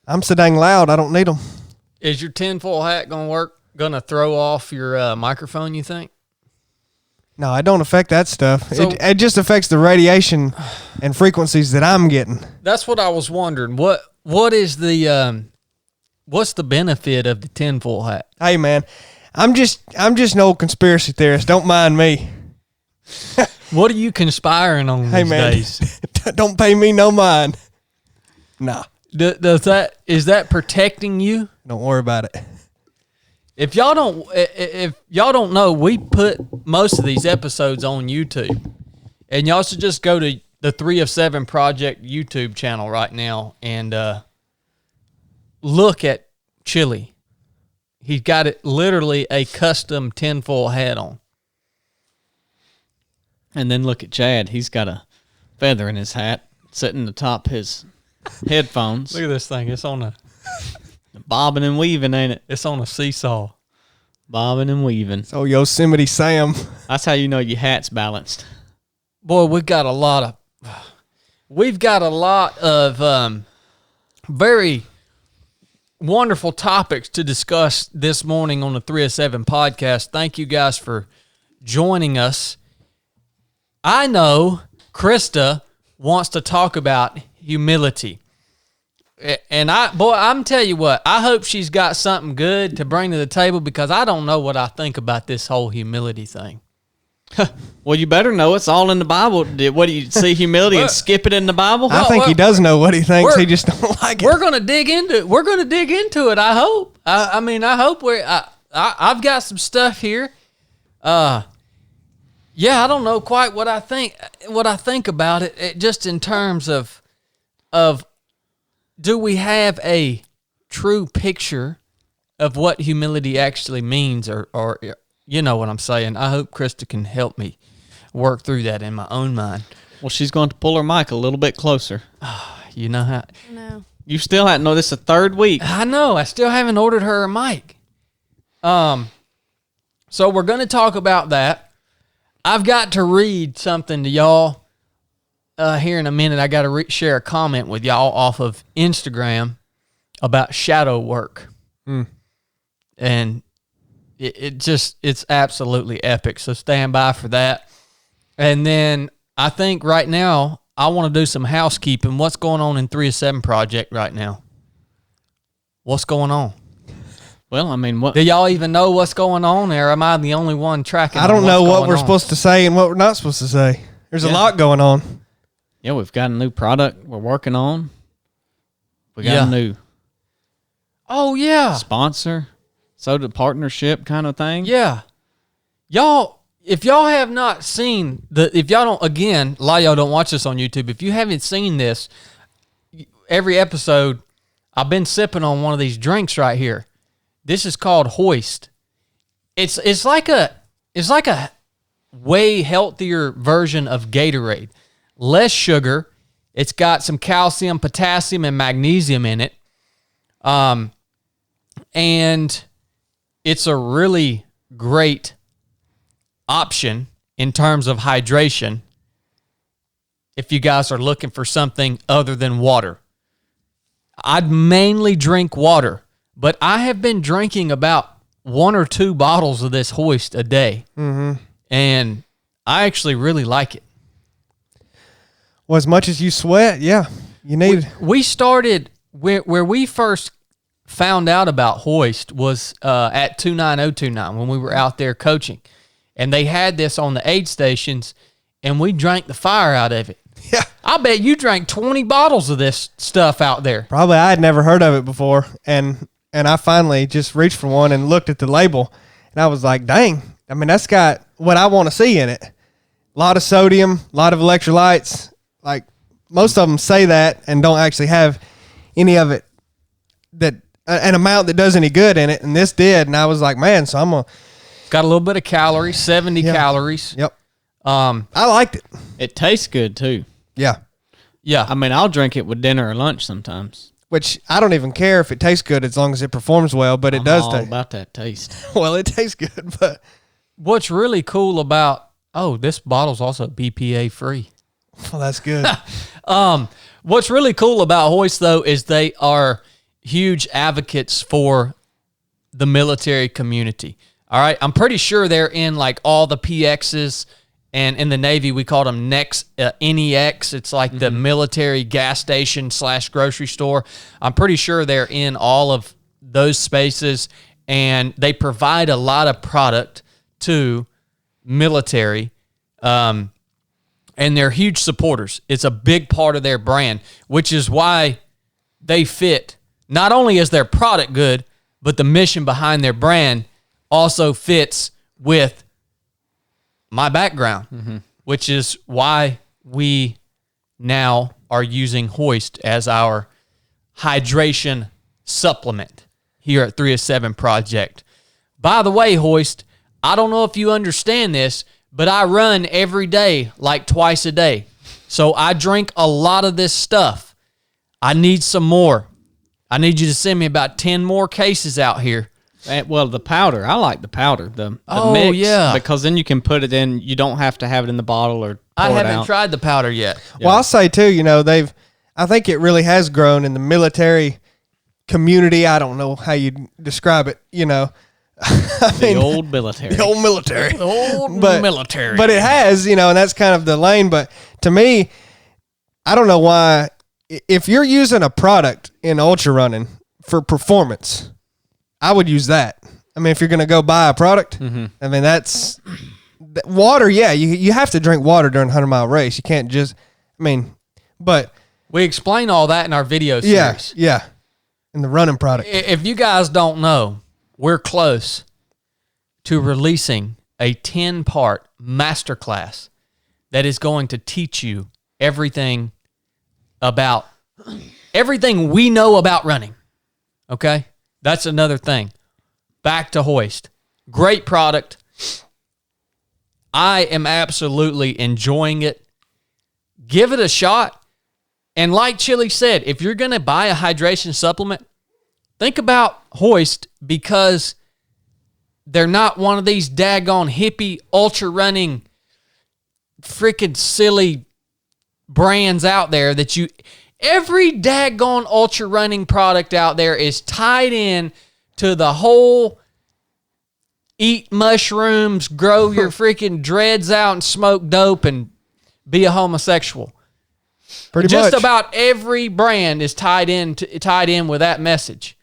I'm so dang loud, I don't need them. Is your tinfoil hat going to throw off your microphone, you think? No, it don't affect that stuff. So, it just affects the radiation and frequencies that I'm getting. That's what I was wondering. What is the what's the benefit of the tinfoil hat? Hey man, I'm just an old conspiracy theorist. Don't mind me. What are you conspiring on these days? Don't pay me no mind. Nah. Is that protecting you? Don't worry about it. If y'all don't know, we put most of these episodes on YouTube, and y'all should just go to the 3 of 7 Project YouTube channel right now and look at Chili. He's got it literally a custom tinfoil hat on. And then look at Chad. He's got a feather in his hat sitting atop his headphones. Look at this thing. It's on a bobbing and weaving, ain't it? It's on a seesaw. Bobbing and weaving. So Yosemite Sam. That's how you know your hat's balanced. Boy, we've got a lot of very wonderful topics to discuss this morning on the 3 of 7 podcast. Thank you guys for joining us. I know Krista wants to talk about humility. And I'm tell you what, I hope she's got something good to bring to the table, because I don't know what I think about this whole humility thing. Well, you better know it's all in the Bible. What do you see humility and skip it in the Bible? I think he does know what he thinks. He just don't like it. We're gonna dig into it. We're gonna dig into it. I hope. I hope I've got some stuff here. Yeah, I don't know quite what I think about it just in terms of do we have a true picture of what humility actually means, or you know what I'm saying. I hope Krista can help me work through that in my own mind. Well, she's going to pull her mic a little bit closer. You know how? No. You still haven't. No, this is the third week. I know. I still haven't ordered her a mic. So we're going to talk about that. I've got to read something to y'all here in a minute. I got to share a comment with y'all off of Instagram about shadow work. And it's absolutely epic. So stand by for that. And then I think right now I want to do some housekeeping. What's going on in 3 of 7 Project right now? What's going on? Well, I mean, what? Do y'all even know what's going on there? Am I the only one tracking? I don't know what we're supposed to say and what we're not supposed to say. There's a lot going on. Yeah, we've got a new product we're working on. We got a new sponsor, soda partnership kind of thing. Yeah. Y'all, if y'all have not seen if y'all don't, again, a lot of y'all don't watch this on YouTube. If you haven't seen this, every episode, I've been sipping on one of these drinks right here. This is called HOIST. It's like a way healthier version of Gatorade. Less sugar. It's got some calcium, potassium, and magnesium in it. And it's a really great option in terms of hydration if you guys are looking for something other than water. I'd mainly drink water, but I have been drinking about 1 or 2 bottles of this HOIST a day. Mm-hmm. And I actually really like it. Well, as much as you sweat, yeah, you need. We started where we first found out about HOIST was at 29029 when we were out there coaching, and they had this on the aid stations, and we drank the fire out of it. Yeah, I bet you drank 20 bottles of this stuff out there. Probably. I had never heard of it before, and I finally just reached for one and looked at the label, and I was like, dang, I mean, that's got what I want to see in it. A lot of sodium, a lot of electrolytes. Like, most of them say that and don't actually have any of it, that an amount that does any good in it, and this did, and I was like, man, so I'm going to... Got a little bit of calories, 70 calories. Yep. I liked it. It tastes good, too. Yeah. Yeah. I mean, I'll drink it with dinner or lunch sometimes. Which I don't even care if it tastes good as long as it performs well, but it does all taste. about that taste. Well, it tastes good, but... What's really cool about... Oh, this bottle's also BPA free. Well, that's good. What's really cool about HOIST, though, is they are huge advocates for the military community. All right, I'm pretty sure they're in like all the PXs, and in the Navy we call them NEX. It's like the military gas station / grocery store. I'm pretty sure they're in all of those spaces, and they provide a lot of product to military, and they're huge supporters. It's a big part of their brand, which is why they fit. Not only is their product good, but the mission behind their brand also fits with my background, which is why we now are using HOIST as our hydration supplement here at 307 Project. By the way, HOIST, I don't know if you understand this, but I run every day, like twice a day. So I drink a lot of this stuff. I need some more. I need you to send me about 10 more cases out here. Well, the powder, I like the powder, the Oh, mix, yeah. because then you can put it in. You don't have to have it in the bottle or pour I it haven't out. tried the powder yet. Well, I'll say too, I think it really has grown in the military community. I don't know how you describe it, The old military. The old military. The old military. But it has, and that's kind of the lane. But to me, I don't know why, if you're using a product in ultra running for performance, I would use that. I mean, if you're going to go buy a product, I mean, that's water. Yeah, you have to drink water during a 100-mile race. You can't just, but we explain all that in our video series. Yeah, in the running product. If you guys don't know, we're close to releasing a 10-part masterclass that is going to teach you everything we know about running. Okay? That's another thing. Back to HOIST. Great product. I am absolutely enjoying it. Give it a shot. And like Chili said, if you're going to buy a hydration supplement, think about HOIST, because they're not one of these daggone hippie ultra running freaking silly brands out there that every daggone ultra running product out there is tied in to the whole eat mushrooms, grow your freaking dreads out and smoke dope and be a homosexual. Pretty much. Just about every brand is tied in with that message.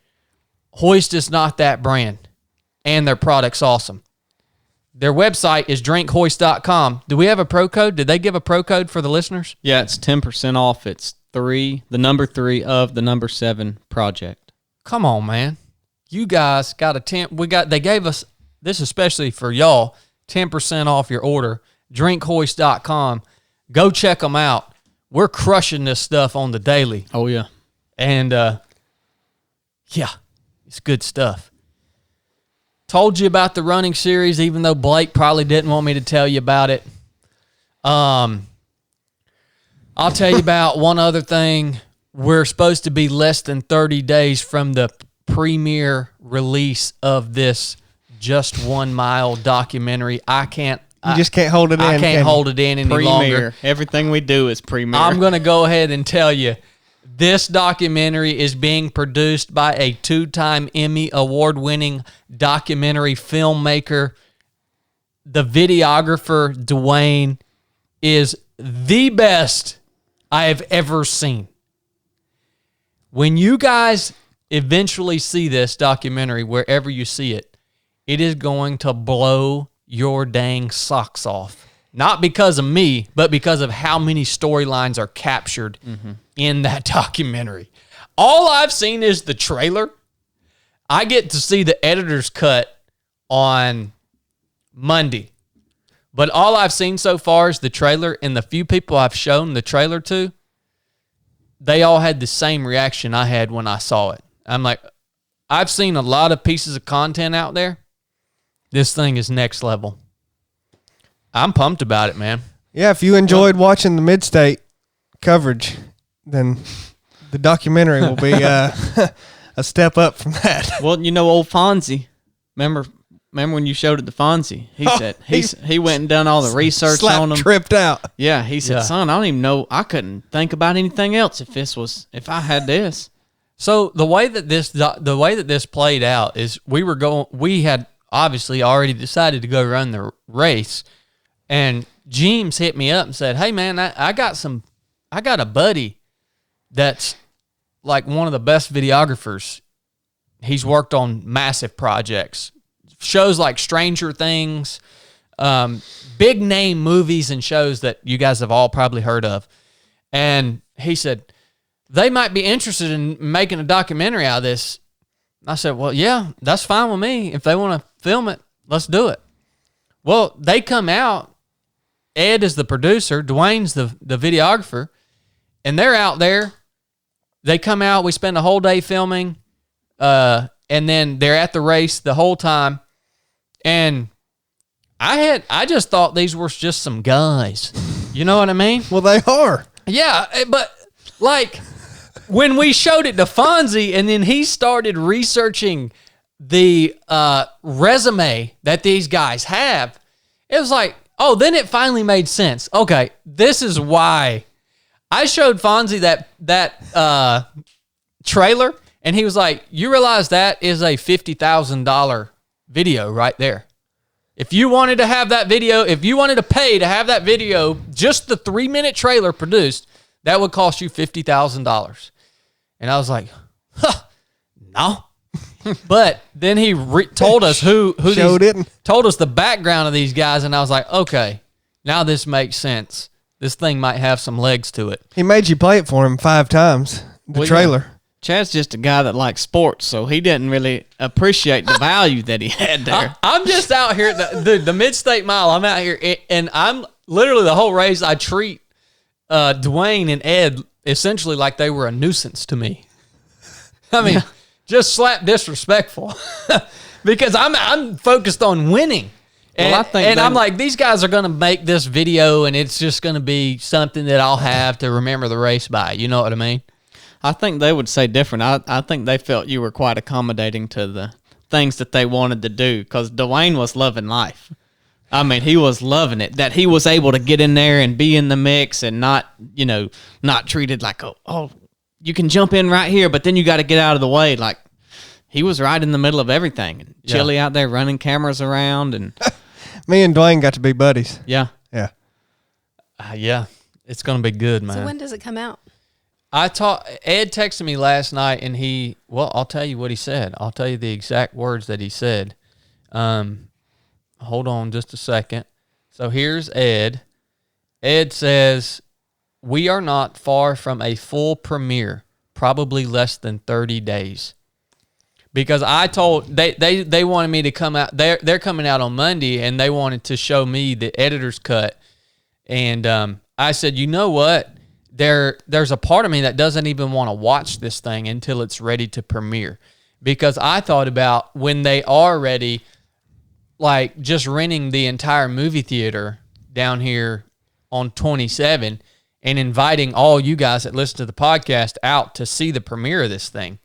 HOIST is not that brand, and their product's awesome. Their website is drinkhoist.com. Do we have a pro code? Did they give a pro code for the listeners? Yeah, it's 10% off. It's the number 3 of the number 7 project. Come on, man. You guys got a 10. They gave us this especially for y'all, 10% off your order. Drinkhoist.com. Go check them out. We're crushing this stuff on the daily. Oh, yeah. And, yeah, it's good stuff. Told you about the running series, even though Blake probably didn't want me to tell you about it. I'll tell you about one other thing. We're supposed to be less than 30 days from the premiere release of this Just 1 Mile documentary. You just can't hold it in. I can't hold it in any longer. Everything we do is premiere. I'm going to go ahead and tell you, this documentary is being produced by a 2-time Emmy award-winning documentary filmmaker. The videographer, Dwayne, is the best I have ever seen. When you guys eventually see this documentary, wherever you see it, it is going to blow your dang socks off. Not because of me, but because of how many storylines are captured in that documentary. All I've seen is the trailer. I get to see the editor's cut on Monday. But all I've seen so far is the trailer, and the few people I've shown the trailer to, they all had the same reaction I had when I saw it. I'm like, I've seen a lot of pieces of content out there. This thing is next level. I'm pumped about it, man. Yeah, if you enjoyed watching the Mid-State coverage, then the documentary will be a step up from that. Well, old Fonzie. Remember when you showed it to Fonzie? He said he went and done all the research on them. Tripped out. Yeah, he said, son, I don't even know. I couldn't think about anything else if I had this. So the way that this played out is we had obviously already decided to go run the race, and James hit me up and said, "Hey man, I got a buddy that's like one of the best videographers. He's worked on massive projects, shows like Stranger Things, big name movies and shows that you guys have all probably heard of." And he said, they might be interested in making a documentary out of this. I said, well, yeah, that's fine with me. If they want to film it, let's do it. Well, they come out. Ed is the producer. Dwayne's the videographer. And they're out there. They come out. We spend a whole day filming. And then they're at the race the whole time. And I just thought these were just some guys. You know what I mean? Well, they are. Yeah, but like when we showed it to Fonzie and then he started researching the resume that these guys have, it was like, oh, then it finally made sense. Okay, this is why. I showed Fonzie that trailer, and he was like, you realize that is a $50,000 video right there. If you wanted to have that video, if you wanted to pay to have that video, just the 3-minute trailer produced, that would cost you $50,000. And I was like, huh, no. But then he told us told us the background of these guys, and I was like, okay, now this makes sense. This thing might have some legs to it. He made you play it for him 5 times, the trailer. Yeah. Chad's just a guy that likes sports, so he didn't really appreciate the value that he had there. I'm just out here, the Mid-State Mile, I'm out here, and I'm literally the whole race, I treat Dwayne and Ed essentially like they were a nuisance to me. I mean, just slap disrespectful. Because I'm focused on winning. And I'm like, these guys are going to make this video, and it's just going to be something that I'll have to remember the race by. You know what I mean? I think they would say different. I think they felt you were quite accommodating to the things that they wanted to do, because Dwayne was loving life. I mean, he was loving it, that he was able to get in there and be in the mix and not treated like, oh, you can jump in right here, but then you got to get out of the way. Like, he was right in the middle of everything. And Chili out there running cameras around. And me and Dwayne got to be buddies. Yeah. Yeah. Yeah. It's going to be good, man. So when does it come out? Ed texted me last night, and I'll tell you what he said. I'll tell you the exact words that he said. Hold on just a second. So here's Ed. Ed says, we are not far from a full premiere, probably less than 30 days. Because I told, they wanted me to come out, they're coming out on Monday, and they wanted to show me the editor's cut. And I said, you know what? There's a part of me that doesn't even want to watch this thing until it's ready to premiere. Because I thought about when they are ready, like just renting the entire movie theater down here on 27 and inviting all you guys that listen to the podcast out to see the premiere of this thing.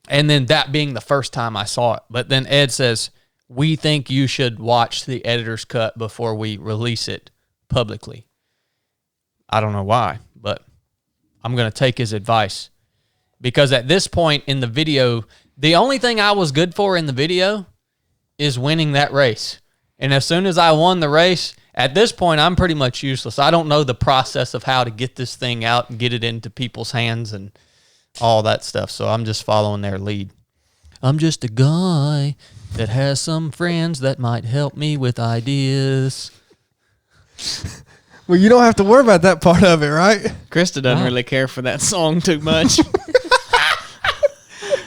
And then that being the first time I saw it. But then Ed says, we think you should watch the editor's cut before we release it publicly. I don't know why, but I'm going to take his advice. Because at this point in the video, the only thing I was good for in the video is winning that race. And as soon as I won the race, at this point, I'm pretty much useless. I don't know the process of how to get this thing out and get it into people's hands and all that stuff. So I'm just following their lead. I'm just a guy that has some friends that might help me with ideas. Well, you don't have to worry about that part of it, right? Krista doesn't really care for that song too much.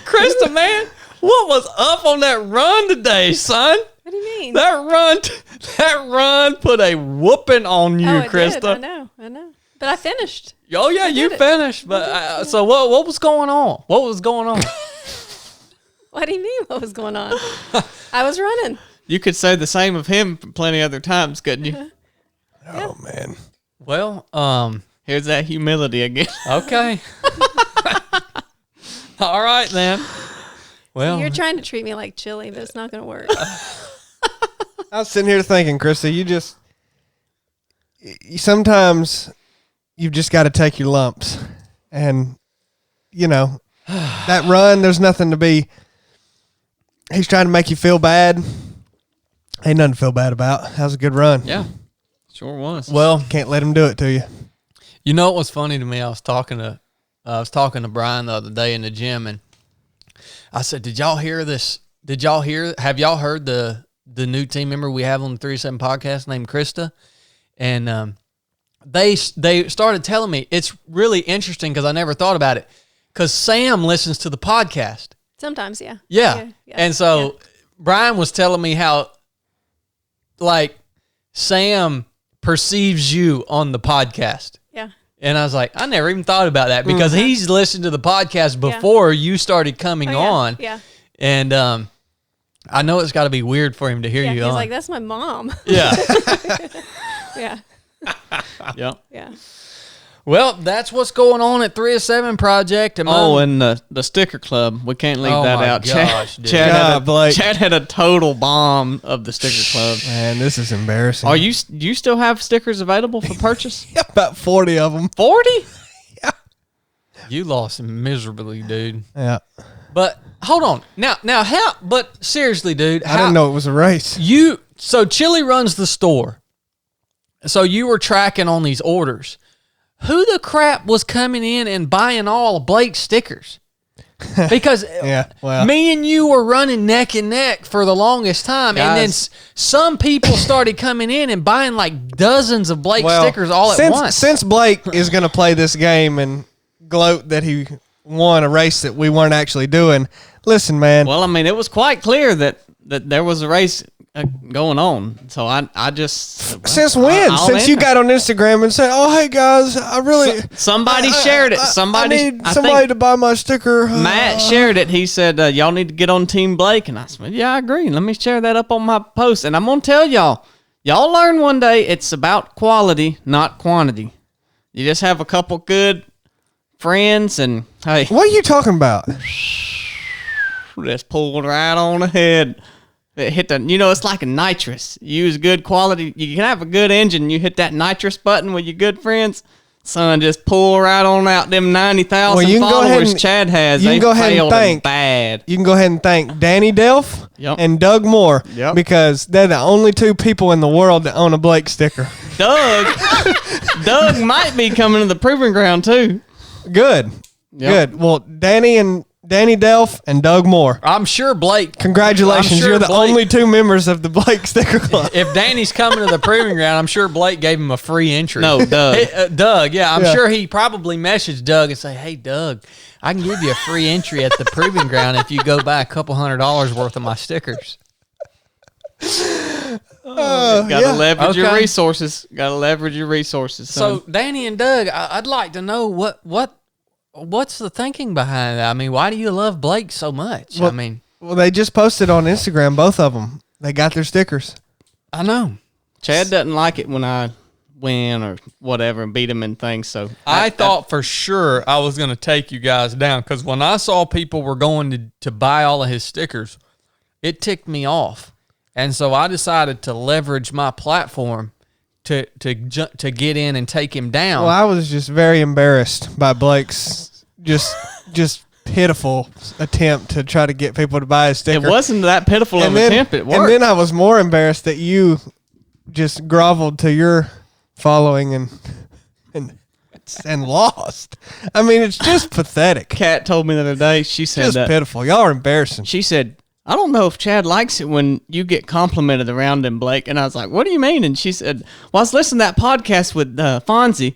Krista, man, what was up on that run today, son? What do you mean? That run put a whooping on you, Krista. Did. I know. But I finished. Oh yeah, you finished. But so what was going on? What was going on? What do you mean? What was going on? I was running. You could say the same of him plenty other times, couldn't you? Oh man. Well, here's that humility again. Okay. All right then. Well, You're trying to treat me like chili, but it's not going to work. I was sitting here thinking, Krista, sometimes you've just got to take your lumps. And, that run, there's nothing to be. He's trying to make you feel bad. Ain't nothing to feel bad about. That was a good run. Yeah, sure was. Well, Can't let him do it to you. you know what was funny to me? I was talking to Brian the other day in the gym, and I said, "Did y'all hear this? Have y'all heard the new team member we have on the 3-7 podcast named Krista?" And they started telling me it's really interesting because I never thought about it. Because Sam listens to the podcast. Sometimes, yeah. Yeah. And so Brian was telling me how, like, Sam perceives you on the podcast. Yeah. And I was like, I never even thought about that because he's listened to the podcast before you started coming on. Yeah. And I know it's got to be weird for him to hear you he's on. like, that's my mom. Yeah. Yeah. Yeah. Yeah. Well, that's what's going on at 3-7 Project. And the sticker club. We can't leave that my out. gosh, dude. Chad had a total bomb of the sticker club. Man, this is embarrassing. Do you still have stickers available for purchase? Yeah, about 40 of them. 40? Yeah. You lost miserably, dude. Yeah. But hold on. Now how, but seriously, dude. I didn't know it was a race. So Chili runs the store. So you were tracking on these orders. Who the crap was coming in and buying all of Blake's stickers? Because me and you were running neck and neck for the longest time. Guys. And then some people started coming in and buying like dozens of Blake stickers all at once. Since Blake is going to play this game and gloat that he won a race that we weren't actually doing, listen, man. Well, I mean, it was quite clear that there was a race going on. So I just... Since when? Since you got on Instagram and said, "Oh, hey guys, I really..." Somebody shared it. I need somebody to buy my sticker. Matt shared it. He said, y'all need to get on Team Blake. And I said, yeah, I agree. Let me share that up on my post. And I'm going to tell y'all learn one day it's about quality, not quantity. You just have a couple good friends and, hey. What are you talking about? Just pulled right on ahead. It hit it's like a nitrous. You use good quality. You can have a good engine. You hit that nitrous button with your good friends. Son, just pull right on out them 90,000 followers Chad has. You can they go ahead and failed thank bad. You can go ahead and thank Danny Delph and Doug Moore because they're the only two people in the world that own a Blake sticker. Doug might be coming to the proving ground too. Good. Well, Danny Delph and Doug Moore. I'm sure Blake. Congratulations, you're the only two members of the Blake Sticker Club. If Danny's coming to the proving ground, I'm sure Blake gave him a free entry. No, Doug. Hey, Doug, I'm sure he probably messaged Doug and say, "Hey, Doug, I can give you a free entry at the proving ground if you go buy a couple $100 worth of my stickers." Gotta leverage your resources. Gotta leverage your resources. Son. So, Danny and Doug, I'd like to know what's the thinking behind that? I mean, why do you love Blake so much? Well, they just posted on Instagram, both of them. They got their stickers. I know. Chad doesn't like it when I win or whatever and beat him in things. So I thought for sure I was going to take you guys down because when I saw people were going to buy all of his stickers, it ticked me off. And so I decided to leverage my platform to get in and take him down. Well, I was just very embarrassed by Blake's just pitiful attempt to try to get people to buy a sticker. It wasn't that pitiful of an attempt. It worked. And then I was more embarrassed that you just groveled to your following and lost. I mean, it's just pathetic. Kat told me the other day, she said just pitiful. Y'all are embarrassing. She said, I don't know if Chad likes it when you get complimented around him, Blake. And I was like, what do you mean? And she said, well, I was listening to that podcast with Fonzie,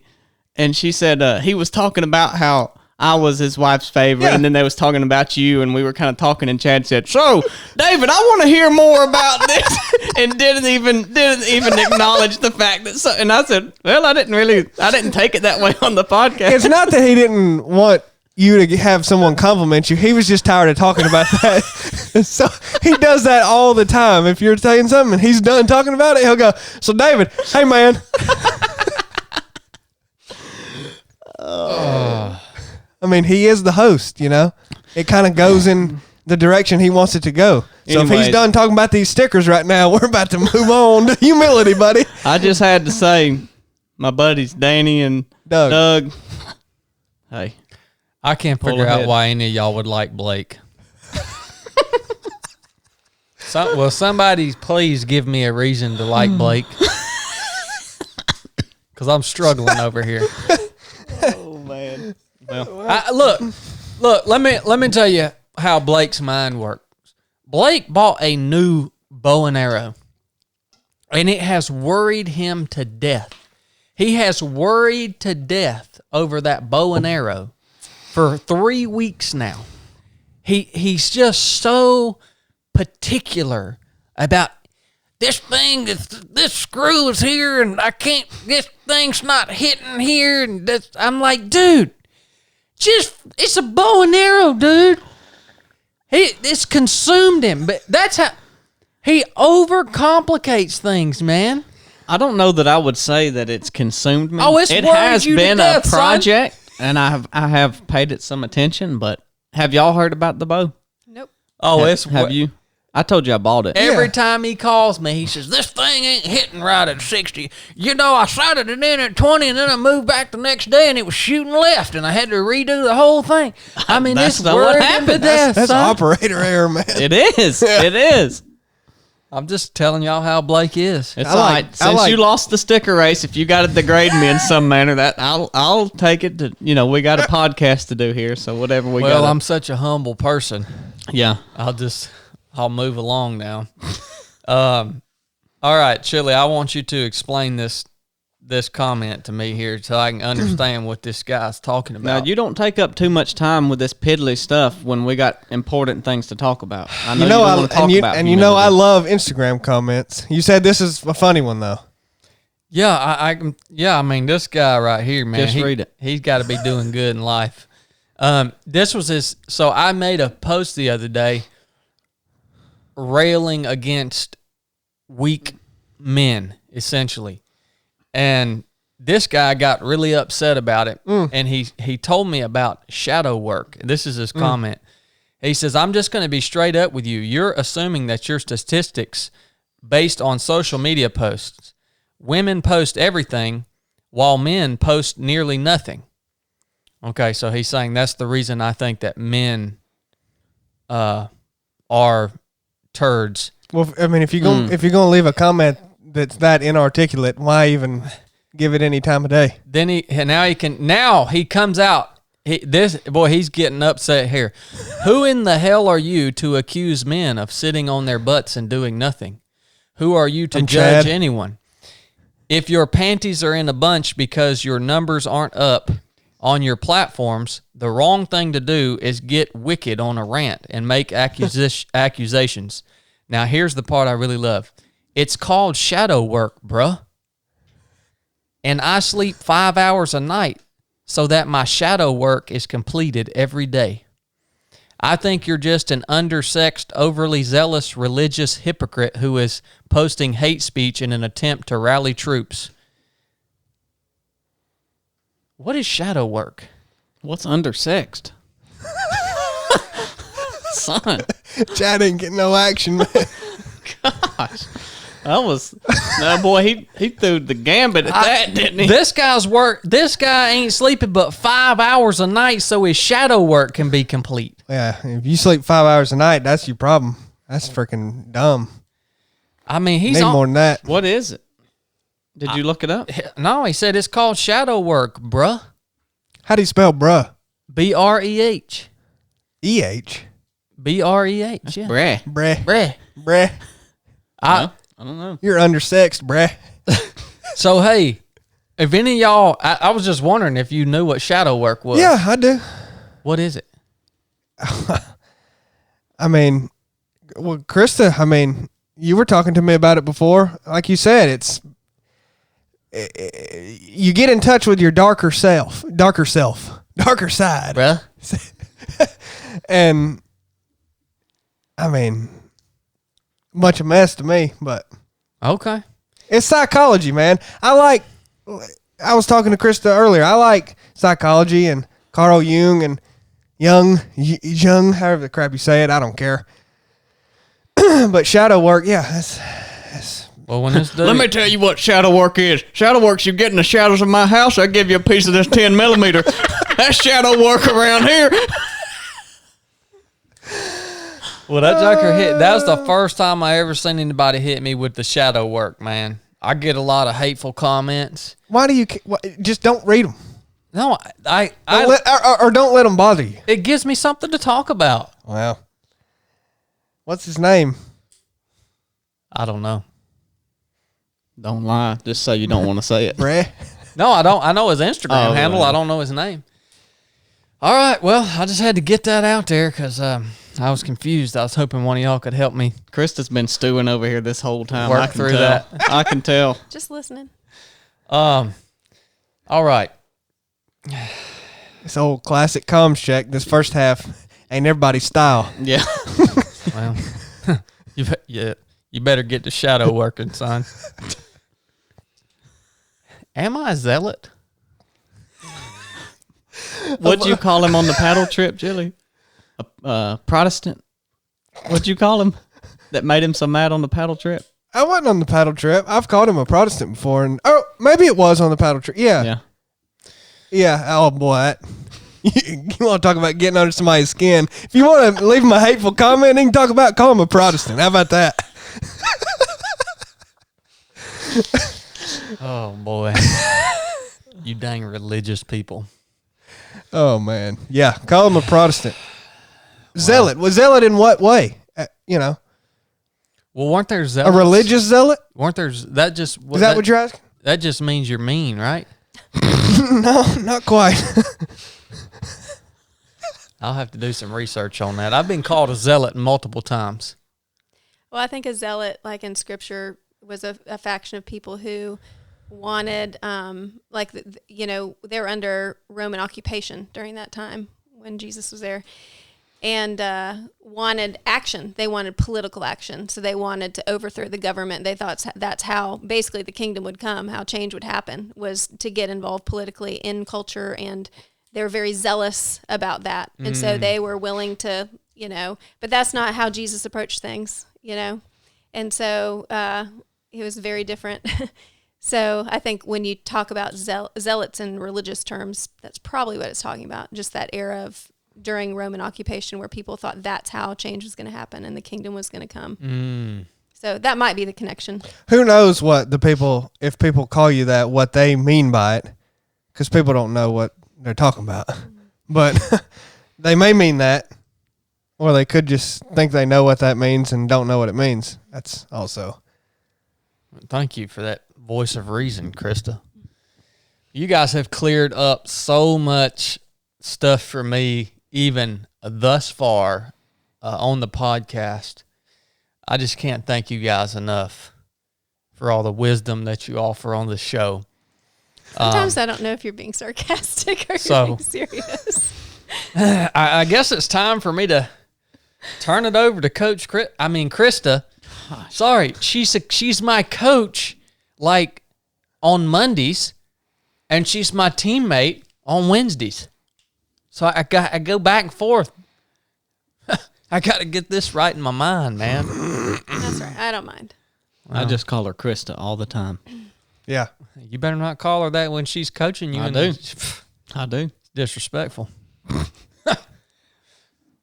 and she said he was talking about how I was his wife's favorite, and then they was talking about you, and we were kind of talking, and Chad said, so, David, I want to hear more about this, and didn't even acknowledge the fact that, and I said, well, I didn't take it that way on the podcast. It's not that he didn't want you to have someone compliment you. He was just tired of talking about that. So he does that all the time. If you're saying something and he's done talking about it, he'll go, so David, hey man. I mean, he is the host, you know. It kind of goes in the direction he wants it to go. So if he's done talking about these stickers right now, we're about to move on to humility, buddy. I just had to say, my buddies Danny and Doug. Hey. I can't Full figure out ahead. why any of y'all would like Blake. Will somebody please give me a reason to like Blake? Because I'm struggling over here. Oh man. Well, Look. Let me tell you how Blake's mind works. Blake bought a new bow and arrow, and it has worried him to death. He has worried to death over that bow and arrow for 3 weeks now. He's just so particular about this thing. This screw is here, and I can't. This thing's not hitting here, and I'm like, dude, it's a bow and arrow, dude. It's consumed him, but that's how he overcomplicates things, man. I don't know that I would say that it's consumed me. Oh, it's it worried has you to been death, a son. project, and I have paid it some attention. But have y'all heard about the bow? Nope. Oh, Have you? I told you I bought it. Every time he calls me, he says, this thing ain't hitting right at 60. You know, I sighted it in at 20, and then I moved back the next day, and it was shooting left, and I had to redo the whole thing. I mean, That's this not what worried him to happened. death, That's son. operator error, man. It is. It is. I'm just telling y'all how Blake is. It's I all like- right. I Since like- you lost the sticker race, if you got to degrade me in some manner, that I'll take it to. You know, we got a podcast to do here, so whatever we got. Well, I'm such a humble person. Yeah. I'll move along now. All right, Chili, I want you to explain this comment to me here so I can understand what this guy's talking Now about. you don't take up too much time with this piddly stuff when we got important things to talk about. I know You know, you don't want to talk about. and you know, I humility. love Instagram comments. You said this is a funny one though. Yeah, I mean, this guy right here, man. Just read it. He's got to be doing good in life. This was his. So I made a post the other day railing against weak men, essentially. And this guy got really upset about it. And he told me about shadow work. This is his comment. He says, I'm just going to be straight up with you. You're assuming that your statistics based on social media posts. Women post everything while men post nearly nothing. Okay, so he's saying that's the reason I think that men are turds. Well, I mean, if you're gonna leave a comment that's that inarticulate, why even give it any time of day? Then he comes out. He's getting upset here. Who in the hell are you to accuse men of sitting on their butts and doing nothing? Who are you to judge Chad. anyone? If your panties are in a bunch because your numbers aren't up on your platforms, the wrong thing to do is get wicked on a rant and make accusations. Now, here's the part I really love. It's called shadow work, bruh. And I sleep 5 hours a night so that my shadow work is completed every day. I think you're just an undersexed, overly zealous religious hypocrite who is posting hate speech in an attempt to rally troops. What is shadow work? What's undersexed? Son. Chad ain't getting no action, man. Gosh. No, boy, he threw the gambit at that, didn't he? This guy ain't sleeping but 5 hours a night so his shadow work can be complete. Yeah, if you sleep 5 hours a night, that's your problem. That's freaking dumb. I mean, he's Need on. more than that. What is it? Did you look it up? No, he said it's called shadow work, bruh. How do you spell bruh? B-R-E-H. E-H. B-R-E-H, yeah. Breh. Breh. Bruh. Breh. I don't know. You're undersexed, breh. So, hey, if any of y'all, I was just wondering if you knew what shadow work was. Yeah, I do. What is it? I mean, well, Krista, I mean, you were talking to me about it before. Like you said, you get in touch with your darker side. Bruh. And I mean, bunch of mess to me, but Okay. it's psychology, man. I was talking to Krista earlier. I like psychology and Carl Jung and Jung, however the crap you say it. I don't care. But shadow work, yeah, that's Well, when this dude, Let me tell you what shadow work is. Shadow work's you get in the shadows of my house, I give you a piece of this 10 millimeter. That shadow work around here. Well, that joker hit. That was the first time I ever seen anybody hit me with the shadow work, man. I get a lot of hateful comments. Why do you just don't read them? No, Don't let them bother you. it gives me something to talk about. Well, what's his name? I don't know. Don't lie. Just say you don't want to say it. Brad. No, I don't. I know his Instagram handle. Right. I don't know his name. All right. Well, I just had to get that out there because I was confused. I was hoping one of y'all could help me Krista's been stewing over here this whole time. work I can through tell. that. I can tell. Just listening. All right. This old classic comms check. This first half ain't everybody's style. Yeah. Well, you better get the shadow working, son. Am I a zealot? What'd you call him on the paddle trip, Jilly? A Protestant? What'd you call him that made him so mad on the paddle trip? I wasn't on the paddle trip. I've called him a Protestant before, and maybe it was on the paddle trip. Yeah. Oh boy, you want to talk about getting under somebody's skin? If you want to leave him a hateful comment, you can call him a Protestant. How about that? Oh boy, you dang religious people. Oh man, yeah, call him a Protestant. Zealot. Was zealot in what way? Well, weren't there A zealots? religious zealot? Weren't there? That just Is that what you're asking? That just means you're mean, right? No, not quite. I'll have to do some research on that. I've been called a zealot multiple times. Well, I think a zealot, like in Scripture, was a faction of people who wanted, they were under Roman occupation during that time when Jesus was there, and wanted action. They wanted political action. So they wanted to overthrow the government. They thought that's how basically the kingdom would come, how change would happen, was to get involved politically in culture, and they were very zealous about that. And so they were willing to, but that's not how Jesus approached things, And so it was very different. So I think when you talk about zealots in religious terms, that's probably what it's talking about, just that era of during Roman occupation where people thought that's how change was going to happen and the kingdom was going to come. So that might be the connection. Who knows what if people call you that, what they mean by it, because people don't know what they're talking about. But they may mean that, or they could just think they know what that means and don't know what it means. That's also. Thank you for that voice of reason, Krista. You guys have cleared up so much stuff for me, even thus far on the podcast. I just can't thank you guys enough for all the wisdom that you offer on the show. Sometimes I don't know if you're being sarcastic or you're being serious. I guess it's time for me to turn it over to Krista. Sorry, she's my coach, like on Mondays, and she's my teammate on Wednesdays. So I go back and forth. I got to get this right in my mind, man. That's right. I don't mind. I just call her Krista all the time. Yeah. You better not call her that when she's coaching you. I do. I do. Disrespectful.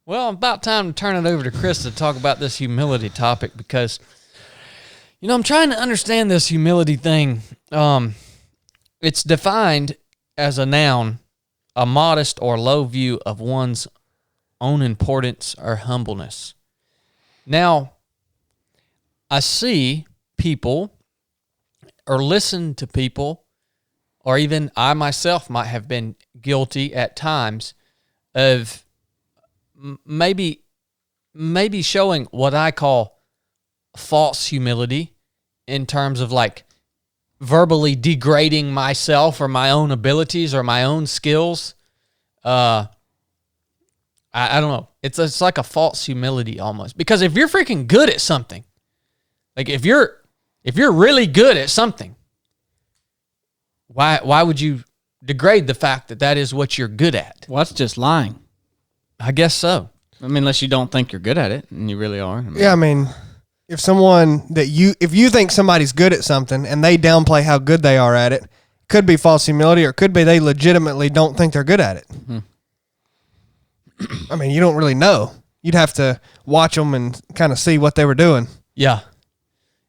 Well, about time to turn it over to Krista to talk about this humility topic because, I'm trying to understand this humility thing. It's defined as a noun, a modest or low view of one's own importance or humbleness. Now, I see people or listen to people, or even I myself might have been guilty at times of maybe showing what I call false humility in terms of like verbally degrading myself or my own abilities or my own skills. I don't know. It's like a false humility almost, because if you're freaking good at something, like if you're really good at something, why would you degrade the fact that is what you're good at? Well, that's just lying. I guess so. I mean, unless you don't think you're good at it, and you really are. If if you think somebody's good at something and they downplay how good they are at it, Could be false humility, or it could be they legitimately don't think they're good at it. Mm-hmm. I mean, you don't really know. You'd have to watch them and kind of see what they were doing. Yeah.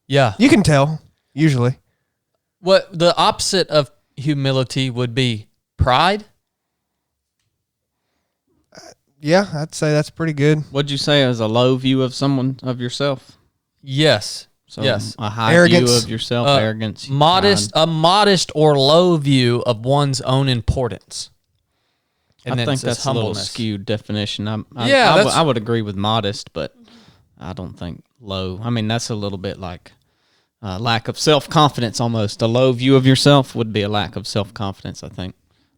Yeah. You can tell, usually. What the opposite of humility would be pride. Yeah, I'd say that's pretty good. What'd you say as a low view of someone, of yourself? Yes. So yes. a high Arrogance. view of yourself, arrogance. A modest or low view of one's own importance. And I then think it says that's a little humbleness. skewed definition. Yeah, I would agree with modest, but I don't think low. I mean, that's a little bit like lack of self-confidence almost. A low view of yourself would be a lack of self-confidence, I think.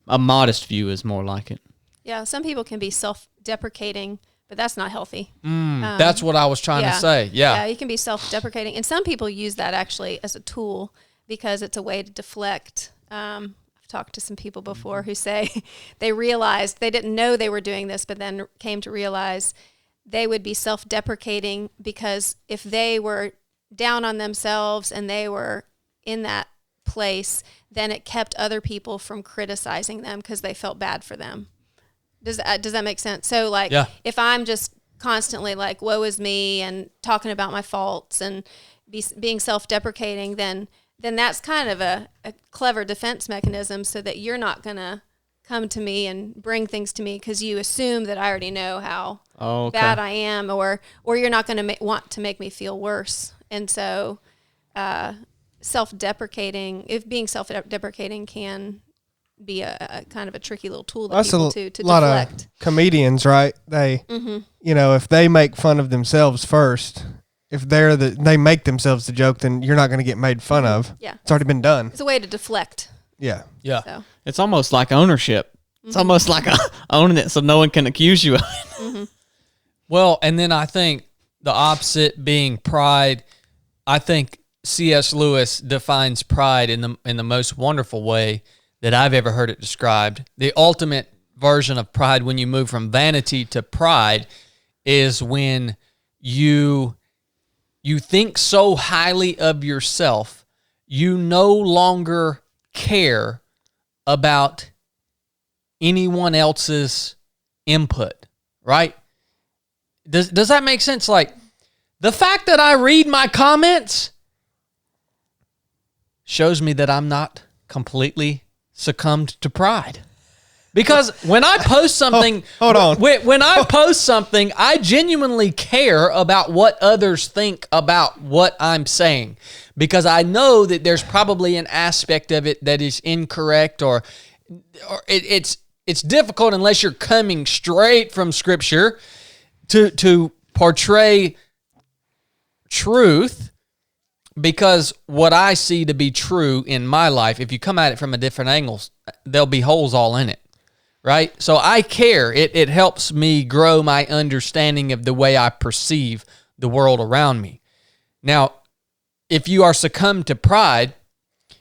A modest view is more like it. Yeah, some people can be self-deprecating, but that's not healthy. That's what I was trying to say. Yeah. you can be self-deprecating, and some people use that actually as a tool because it's a way to deflect. I've talked to some people before who say they realized they didn't know they were doing this, but then came to realize they would be self-deprecating because if they were down on themselves and they were in that place, then it kept other people from criticizing them because they felt bad for them. Does that make sense? So like, if I'm just constantly like, woe is me, and talking about my faults and being self-deprecating, then that's kind of a clever defense mechanism so that you're not going to come to me and bring things to me because you assume that I already know how bad I am, or you're not going to want to make me feel worse. And so being self-deprecating can be a kind of a tricky little tool that people to deflect. A lot of comedians, right? They, if they make fun of themselves first, if they make themselves the joke, then you're not going to get made fun of. Yeah. It's already been done. It's a way to deflect. Yeah. Yeah. So. It's almost like ownership. It's almost like owning it so no one can accuse you of it. Well, and then I think the opposite being pride. I think C.S. Lewis defines pride in the most wonderful way that I've ever heard it described. The ultimate version of pride, when you move from vanity to pride, is when you think so highly of yourself, you no longer care about anyone else's input, right? Does that make sense? Like, the fact that I read my comments shows me that I'm not completely succumbed to pride. Because when I post something, hold on. When I post something, I genuinely care about what others think about what I'm saying, because I know that there's probably an aspect of it that is incorrect, or it's difficult unless you're coming straight from Scripture to portray truth. Because what I see to be true in my life, if you come at it from a different angle, there'll be holes all in it, right? So I care. It helps me grow my understanding of the way I perceive the world around me. Now, if you are succumbed to pride,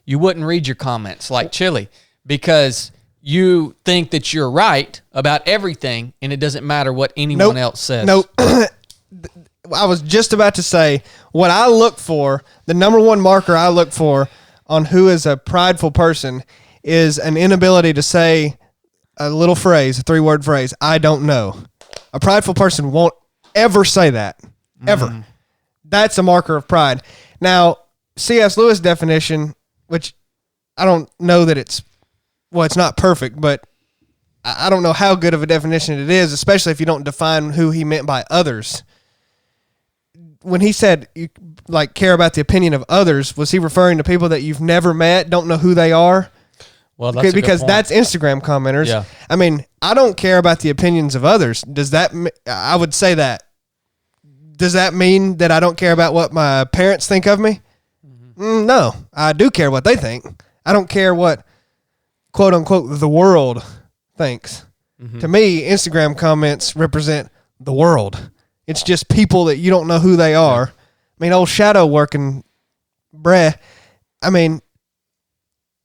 you wouldn't read your comments like Chili, because you think that you're right about everything, and it doesn't matter what anyone else says. Nope. I was just about to say, what I look for, the number one marker I look for on who is a prideful person is an inability to say a little phrase, a 3-word phrase, I don't know. A prideful person won't ever say that, ever. That's a marker of pride. Now, C.S. Lewis' definition, which I don't know that it's not perfect, but I don't know how good of a definition it is, especially if you don't define who he meant by others. When he said you care about the opinion of others, was he referring to people that you've never met, don't know who they are? Well, that's because that's Instagram commenters. Yeah. I mean, I don't care about the opinions of others. I would say that. Does that mean that I don't care about what my parents think of me? No, I do care what they think. I don't care what, quote unquote, the world thinks. To me, Instagram comments represent the world. It's just people that you don't know who they are. I mean, old shadow working, I mean,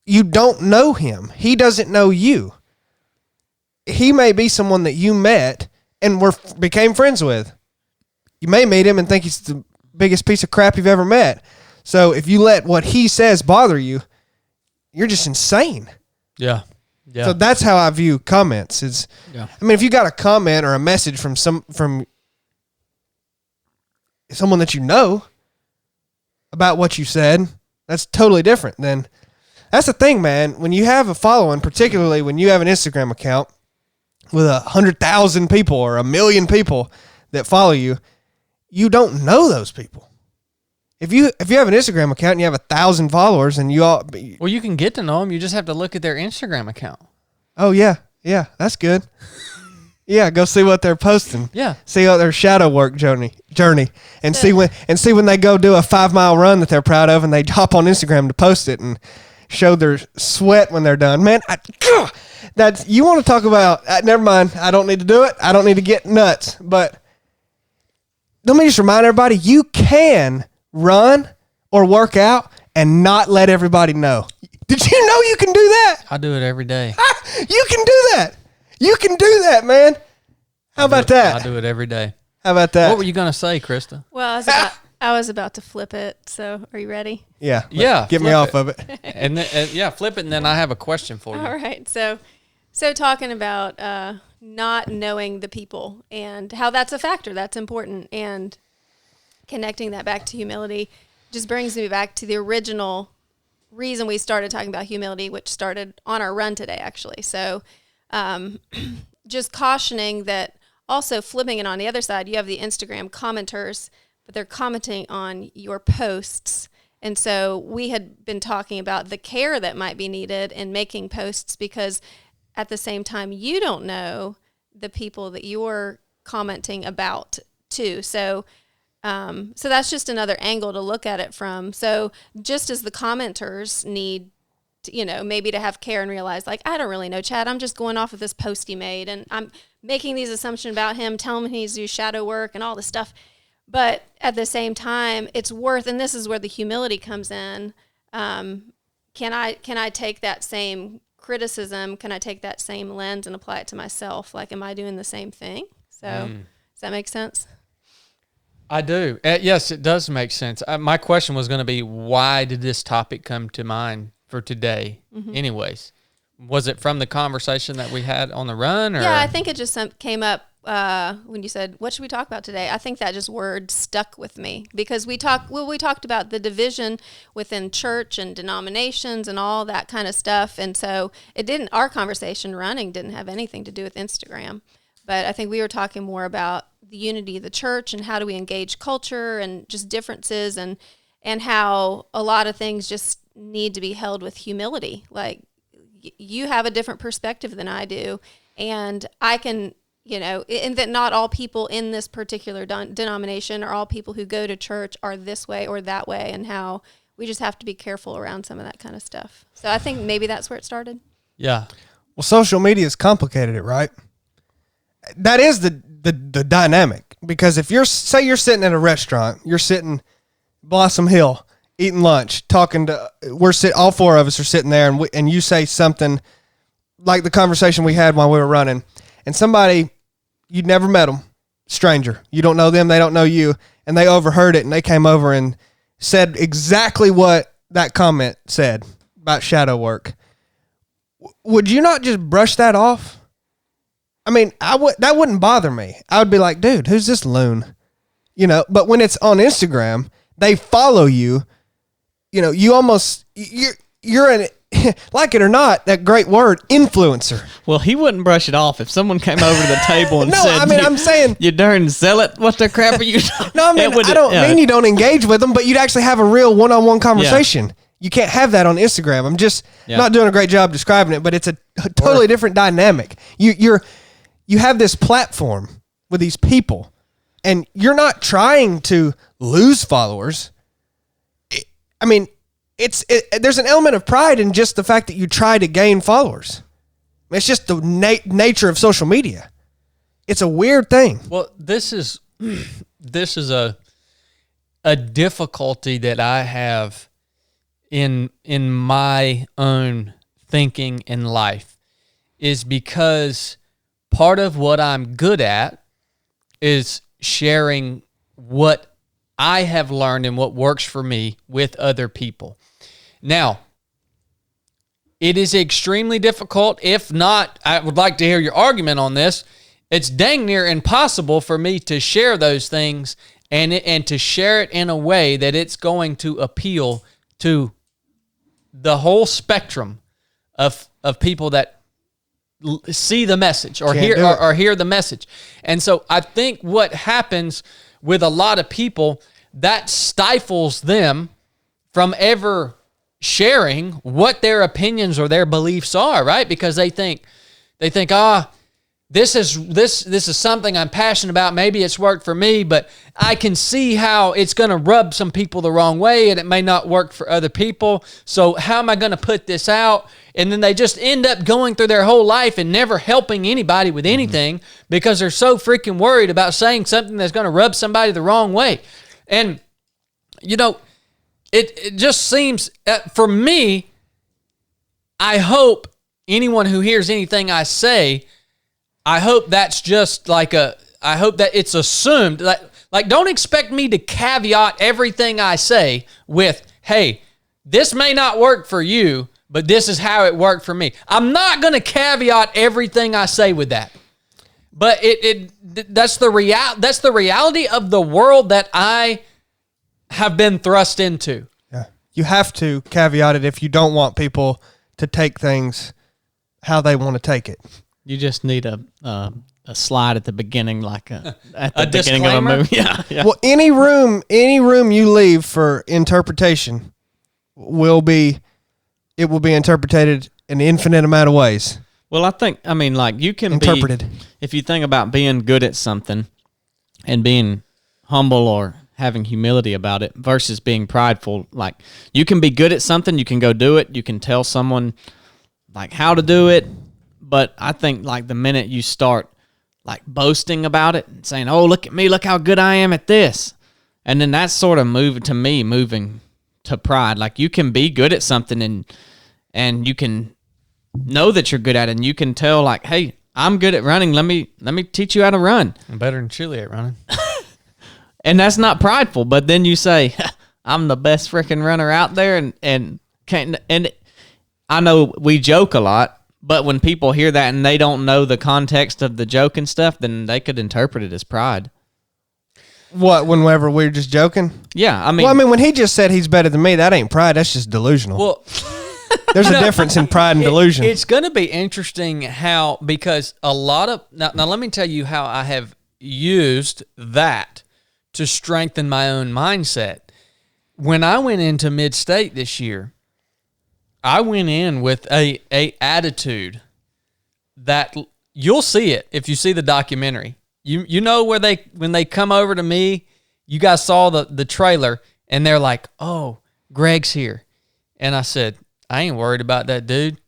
you don't know him. He doesn't know you. He may be someone that you met and became friends with. You may meet him and think he's the biggest piece of crap you've ever met. So if you let what he says bother you, you're just insane. Yeah. Yeah. So that's how I view comments. Yeah. I mean, if you got a comment or a message from someone that you know about what you said, that's totally different than. That's the thing, man. When you have a following, particularly when you have an Instagram account with 100,000 people or 1 million people that follow you, you don't know those people. If you have an Instagram account and you have 1,000 followers and you all, Well, you can get to know them. You just have to look at their Instagram account. oh yeah, that's good. Yeah, go see what they're posting. Yeah. See what their shadow work journey, and see when they go do a 5-mile run that they're proud of, and they hop on Instagram to post it and show their sweat when they're done. Man, that's you want to talk about. Never mind. I don't need to do it. I don't need to get nuts. But let me just remind everybody: you can run or work out and not let everybody know. Did you know you can do that? I do it every day. You can do that. You can do that, man. How about that? I do it every day. How about that? What were you going to say, Krista? Well, I was about to flip it. So are you ready? Yeah. Yeah, Get me flip off it. of it. And then, flip it, and then I have a question for you. All right. So talking about not knowing the people and how that's a factor, that's important, and connecting that back to humility just brings me back to the original reason we started talking about humility, which started on our run today, actually. So just cautioning that also flipping it on the other side, you have the Instagram commenters, but they're commenting on your posts. And so we had been talking about the care that might be needed in making posts, because at the same time, you don't know the people that you're commenting about too. So that's just another angle to look at it from. So just as the commenters need to, maybe to have care and realize, like, I don't really know Chad. I'm just going off of this post he made, and I'm making these assumptions about him, telling him he needs to do shadow work and all this stuff. But at the same time, it's worth, and this is where the humility comes in. Can I take that same criticism? Can I take that same lens and apply it to myself? Like, am I doing the same thing? So does that make sense? I do. Yes, it does make sense. My question was going to be, why did this topic come to mind for today? Anyways, was it from the conversation that we had on the run? Or? Yeah, I think it just came up when you said, what should we talk about today? I think that just word stuck with me, because we talked about the division within church and denominations and all that kind of stuff. And so our conversation running didn't have anything to do with Instagram, but I think we were talking more about the unity of the church and how do we engage culture and just differences, and how a lot of things just need to be held with humility. Like, you have a different perspective than I do, and I can, and that not all people in this particular denomination or all people who go to church are this way or that way, and how we just have to be careful around some of that kind of stuff. So I think maybe that's where it started. Yeah. Well, social media has complicated it, right? That is the dynamic, because if you're sitting at a restaurant, you're sitting Blossom Hill eating lunch, all four of us are sitting there, and you say something like the conversation we had while we were running, and somebody you'd never met them, stranger, you don't know them, they don't know you, and they overheard it, and they came over and said exactly what that comment said about shadow work. Would you not just brush that off? I mean, that wouldn't bother me. I would be like, dude, who's this loon? But when it's on Instagram, they follow you. You almost, you're an, like it or not, that great word, influencer. Well, he wouldn't brush it off if someone came over to the table and No, said, I mean, I'm saying, you darn zealot, what the crap are you talking? no, I mean, I don't mean you don't engage with them, but you'd actually have a real one-on-one conversation. Yeah. You can't have that on Instagram. I'm just not doing a great job describing it, but it's a totally different dynamic. You have this platform with these people, and you're not trying to lose followers. I mean, there's an element of pride in just the fact that you try to gain followers. It's just the nature of social media. It's a weird thing. Well, this is a difficulty that I have in my own thinking in life, is because part of what I'm good at is sharing what I have learned and what works for me with other people. Now, it is extremely difficult. If not, I would like to hear your argument on this. It's dang near impossible for me to share those things and to share it in a way that it's going to appeal to the whole spectrum of people that see the message or hear the message. And so I think what happens with a lot of people, that stifles them from ever sharing what their opinions or their beliefs are, right? Because they think, this is something I'm passionate about. Maybe it's worked for me, but I can see how it's going to rub some people the wrong way, and it may not work for other people. So how am I going to put this out? And then they just end up going through their whole life and never helping anybody with anything because they're so freaking worried about saying something that's going to rub somebody the wrong way. And, it just seems, for me, I hope anyone who hears anything I say, I hope that's just I hope that it's assumed. Like, don't expect me to caveat everything I say with, hey, this may not work for you, but this is how it worked for me. I'm not going to caveat everything I say with that. But that's the reality of the world that I have been thrust into. Yeah. You have to caveat it if you don't want people to take things how they want to take it. You just need a slide at the beginning, at the A beginning of a disclaimer? movie. Yeah. Well, any room you leave for interpretation will be interpreted in an infinite amount of ways. Well, you can Interpreted. If you think about being good at something and being humble or having humility about it versus being prideful, you can be good at something, you can go do it, you can tell someone how to do it, but I think the minute you start boasting about it and saying, "Oh, look at me, look how good I am at this," and then that's sort of moving to pride. You can be good at something and you can know that you're good at it, and you can tell hey, I'm good at running. Let me teach you how to run. I'm better than Chili at running. And that's not prideful, but then you say, I'm the best freaking runner out there, and I know we joke a lot, but when people hear that and they don't know the context of the joke and stuff, then they could interpret it as pride. What, whenever we're just joking? Yeah, when he just said he's better than me, that ain't pride, that's just delusional. Well, there's a difference in pride and delusion. It's going to be interesting because a lot of, now let me tell you how I have used that to strengthen my own mindset. When I went into Mid-State this year, I went in with a attitude that you'll see it if you see the documentary. You know where when they come over to me, you guys saw the trailer, and they're like, "Oh, Greg's here," and I said, "I ain't worried about that dude.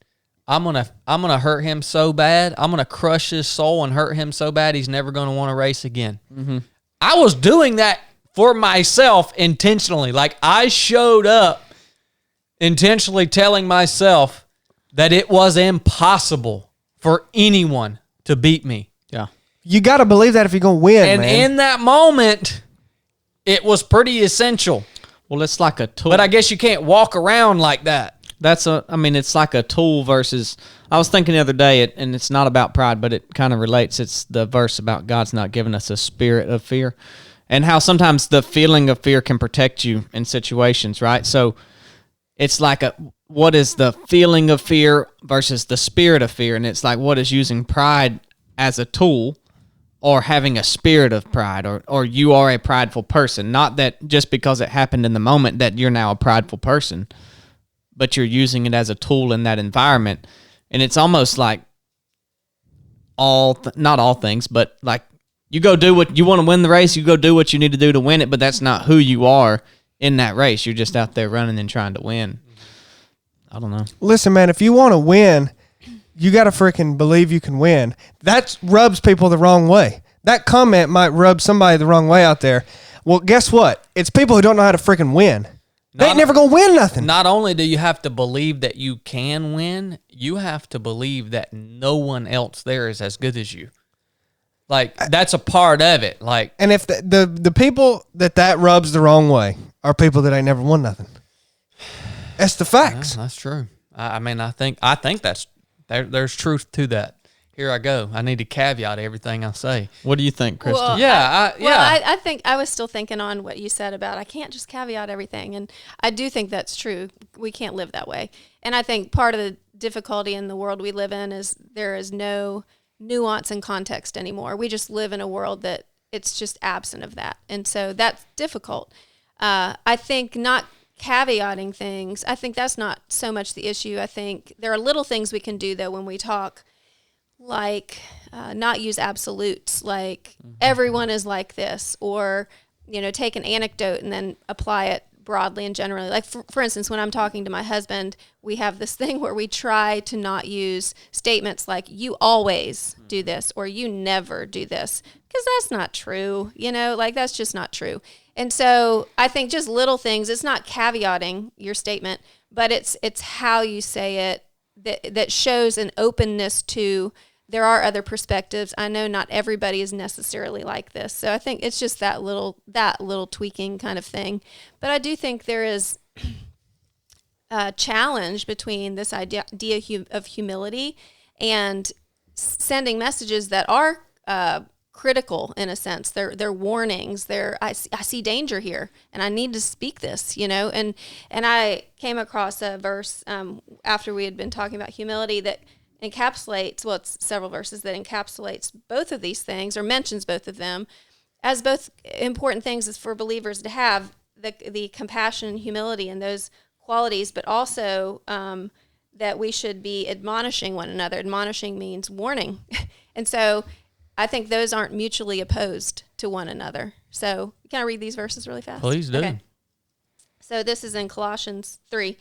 I'm gonna hurt him so bad. I'm gonna crush his soul and hurt him so bad he's never gonna want to race again." Mm-hmm. I was doing that for myself intentionally. I showed up intentionally telling myself that it was impossible for anyone to beat me. Yeah. You got to believe that if you're going to win, and man. in that moment, it was pretty essential. Well, it's like a tool. But I guess you can't walk around like that. It's like a tool versus, I was thinking the other day, and it's not about pride, but it kind of relates. It's the verse about God's not giving us a spirit of fear, and how sometimes the feeling of fear can protect you in situations, right? So it's what is the feeling of fear versus the spirit of fear? And it's what is using pride as a tool or having a spirit of pride, or you are a prideful person. Not that just because it happened in the moment that you're now a prideful person, but you're using it as a tool in that environment. And it's almost not all things, but you go do what you want to win the race, you go do what you need to do to win it, but that's not who you are in that race. You're just out there running and trying to win. I don't know. Listen, man, if you want to win, you got to freaking believe you can win. That rubs people the wrong way. That comment might rub somebody the wrong way out there. Well, guess what? It's people who don't know how to freaking win. They ain't never going to win nothing. Not only do you have to believe that you can win, you have to believe that no one else there is as good as you. That's a part of it. And if the people that rubs the wrong way are people that ain't never won nothing. That's the facts. Yeah, that's true. I mean, I think that's there's truth to that. Here I go. I need to caveat everything I say. What do you think, Krista? Well, Yeah, I think I was still thinking on what you said about I can't just caveat everything, and I do think that's true. We can't live that way, and I think part of the difficulty in the world we live in is there is no nuance and context anymore. We just live in a world that it's just absent of that, and so that's difficult. I think not caveating things, I think that's not so much the issue. I think there are little things we can do though when we talk, like not use absolutes, like everyone is like this, or take an anecdote and then apply it broadly and generally. Like for instance, when I'm talking to my husband, we have this thing where we try to not use statements like you always do this or you never do this, because that's not true. Like that's just not true. And so I think just little things, it's not caveating your statement, but it's how you say it that shows an openness to there are other perspectives. I know not everybody is necessarily like this. So I think it's just that little tweaking kind of thing. But I do think there is a challenge between this idea of humility and sending messages that are critical in a sense. They're warnings. I see danger here, and I need to speak this. And I came across a verse after we had been talking about humility that encapsulates, well, it's several verses that encapsulates both of these things or mentions both of them as both important things as for believers to have the compassion and humility and those qualities, but also that we should be admonishing one another. Admonishing means warning. And so I think those aren't mutually opposed to one another. So can I read these verses really fast? Please do. Okay. So this is in Colossians 3.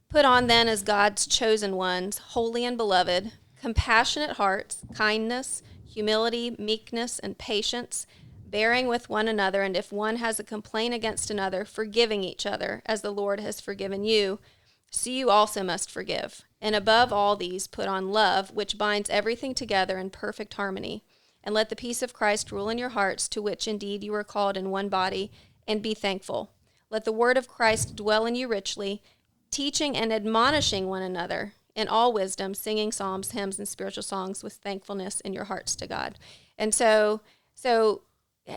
Put on then as God's chosen ones, holy and beloved, compassionate hearts, kindness, humility, meekness, and patience, bearing with one another, and if one has a complaint against another, forgiving each other, as the Lord has forgiven you, so you also must forgive. And above all these, put on love, which binds everything together in perfect harmony. And let the peace of Christ rule in your hearts, to which indeed you are called in one body, and be thankful. Let the word of Christ dwell in you richly, teaching and admonishing one another in all wisdom, singing psalms, hymns, and spiritual songs with thankfulness in your hearts to God. And so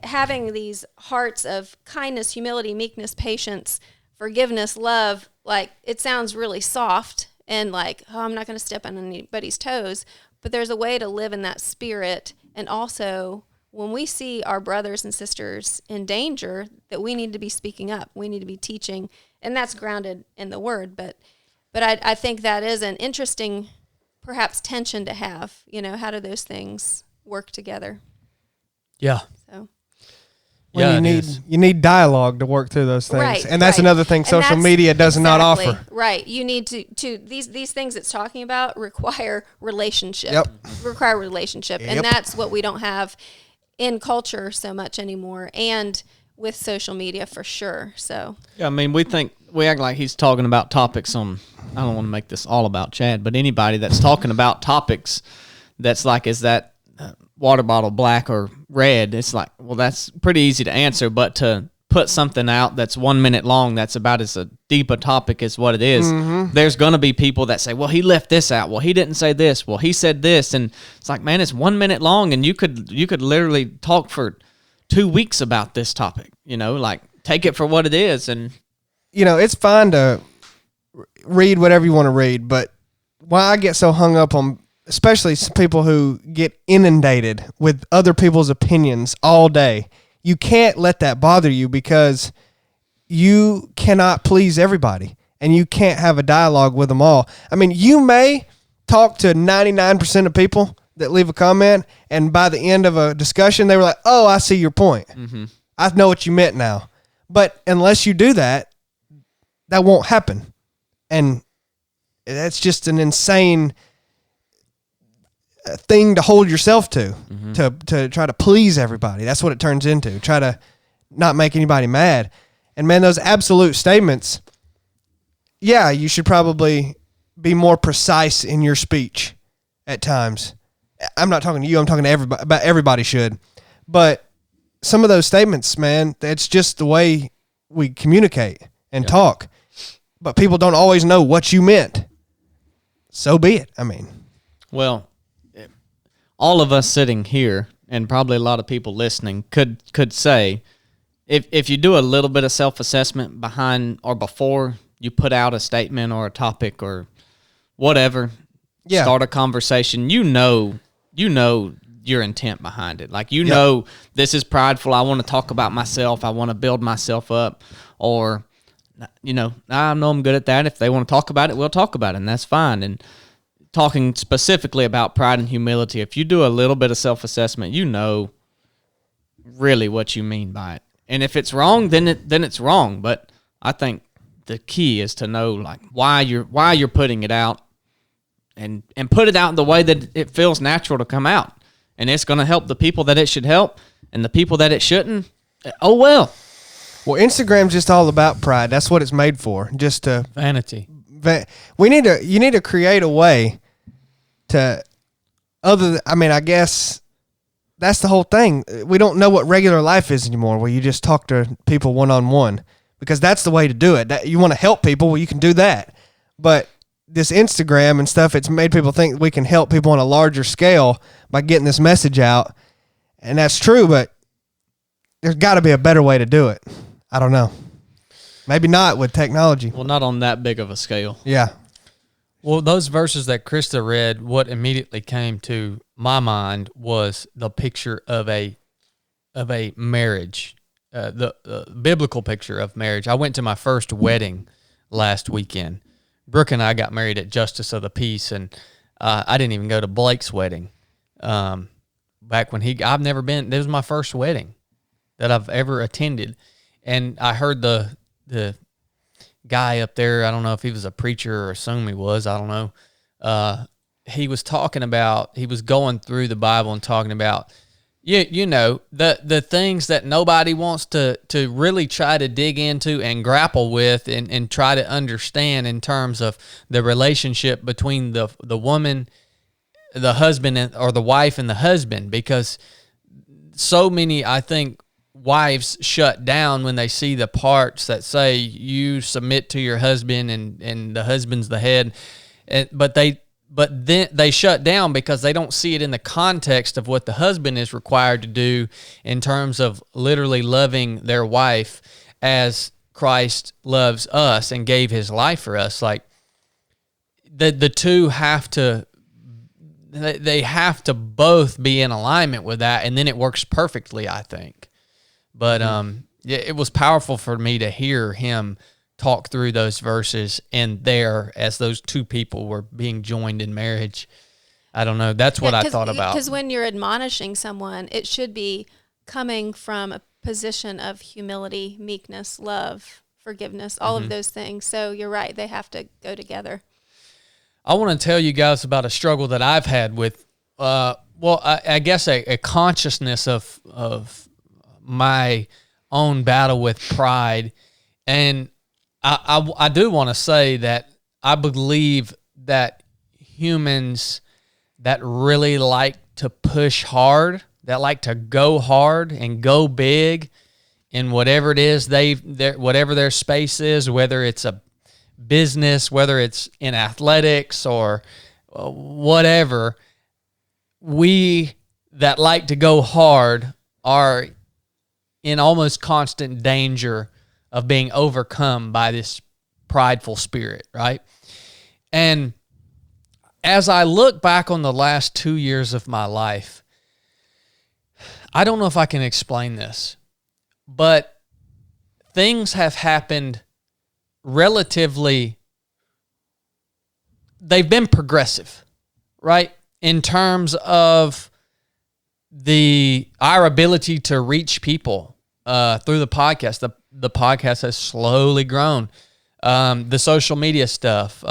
having these hearts of kindness, humility, meekness, patience, forgiveness, love, like it sounds really soft and like, oh, I'm not going to step on anybody's toes, but there's a way to live in that spirit. And also when we see our brothers and sisters in danger, that we need to be speaking up, we need to be teaching, and that's grounded in the word. But I think that is an interesting, perhaps, tension to have. How do those things work together? Yeah. So. Well, Yeah, you need dialogue to work through those things, Right, and that's right. another thing social media does not offer. Right, you need to these things it's talking about require relationship. Yep. Require relationship, Yep. and that's what we don't have in culture so much anymore, and with social media for sure. So Yeah, I mean, we act like he's talking about topics on, I don't want to make this all about Chad, but anybody that's talking about topics that's like, is that water bottle black or red? It's like, well, that's pretty easy to answer, but to put something out that's 1 minute long that's about as a deep a topic as what it is, there's going to be people that say, well, he left this out. Well, he didn't say this. Well, he said this. And it's like, man, it's 1 minute long, and you could literally talk for 2 weeks about this topic, like take it for what it is. And It's fine to read whatever you want to read, but why I get so hung up on, especially people who get inundated with other people's opinions all day, you can't let that bother you, because you cannot please everybody, and you can't have a dialogue with them all. I mean, you may talk to 99% of people that leave a comment, and by the end of a discussion, they were like, oh, I see your point. Mm-hmm. I know what you meant now. But unless you do that, that won't happen. And that's just an insane thing to hold yourself to, to try to please everybody. That's what it turns into. Try to not make anybody mad. And man, those absolute statements, yeah, you should probably be more precise in your speech at times. I'm not talking to you. I'm talking to everybody. About everybody should. But some of those statements, man, it's just the way we communicate and talk. But people don't always know what you meant. so be it. I mean, Well, all of us sitting here, and probably a lot of people listening, could say, if you do a little bit of self-assessment behind or before you put out a statement or a topic or whatever, start a conversation, you know your intent behind it. Like, you know, this is prideful. I want to talk about myself. I want to build myself up. Or, you know, I know I'm good at that. If they want to talk about it, we'll talk about it, and that's fine. And talking specifically about pride and humility, if you do a little bit of self-assessment, you know really what you mean by it. And if it's wrong, then it's wrong. But I think the key is to know, like, why you're putting it out, and put it out in the way that it feels natural to come out. And it's going to help the people that it should help, and the people that it shouldn't, oh well. Well, Instagram's just all about pride. That's what it's made for. Just to Vanity. You need to create a way to I guess that's the whole thing. We don't know what regular life is anymore, where you just talk to people one-on-one, because that's the way to do it. You want to help people, well, you can do that. But this Instagram and stuff, it's made people think we can help people on a larger scale by getting this message out. And that's true, but there's got to be a better way to do it. I don't know. Maybe not with technology. Well, not on that big of a scale. Yeah. Well, those verses that Krista read, what immediately came to my mind was the picture of a marriage, the biblical picture of marriage. I went to my first wedding last weekend. Brooke and I got married at Justice of the Peace, and I didn't even go to Blake's wedding. Back when I've never been. This was my first wedding that I've ever attended, and I heard the guy up there. I don't know if he was a preacher or assume he was. I don't know. He was talking about. He was going through the Bible and talking about. You know, the things that nobody wants to really try to dig into and grapple with and try to understand in terms of the relationship between the woman, the husband, or the wife and the husband, because so many, I think, wives shut down when they see the parts that say you submit to your husband and the husband's the head, but then they shut down because they don't see it in the context of what the husband is required to do in terms of literally loving their wife as Christ loves us and gave his life for us. Like, the two have to, they have to both be in alignment with that, and then it works perfectly, I think. But it was powerful for me to hear him talk through those verses and there as those two people were being joined in marriage. I don't know. That's what I thought about. Because when you're admonishing someone, it should be coming from a position of humility, meekness, love, forgiveness, all of those things. So you're right. They have to go together. I want to tell you guys about a struggle that I've had with, I guess a consciousness of my own battle with pride. And I do want to say that I believe that humans that really like to push hard, that like to go hard and go big in whatever it is whatever their space is, whether it's a business, whether it's in athletics or whatever, we that like to go hard are in almost constant danger of being overcome by this prideful spirit, right? And as I look back on the last 2 years of my life, I don't know if I can explain this, but things have happened relatively, they've been progressive, right? In terms of our ability to reach people through the podcast. The podcast has slowly grown. The social media stuff,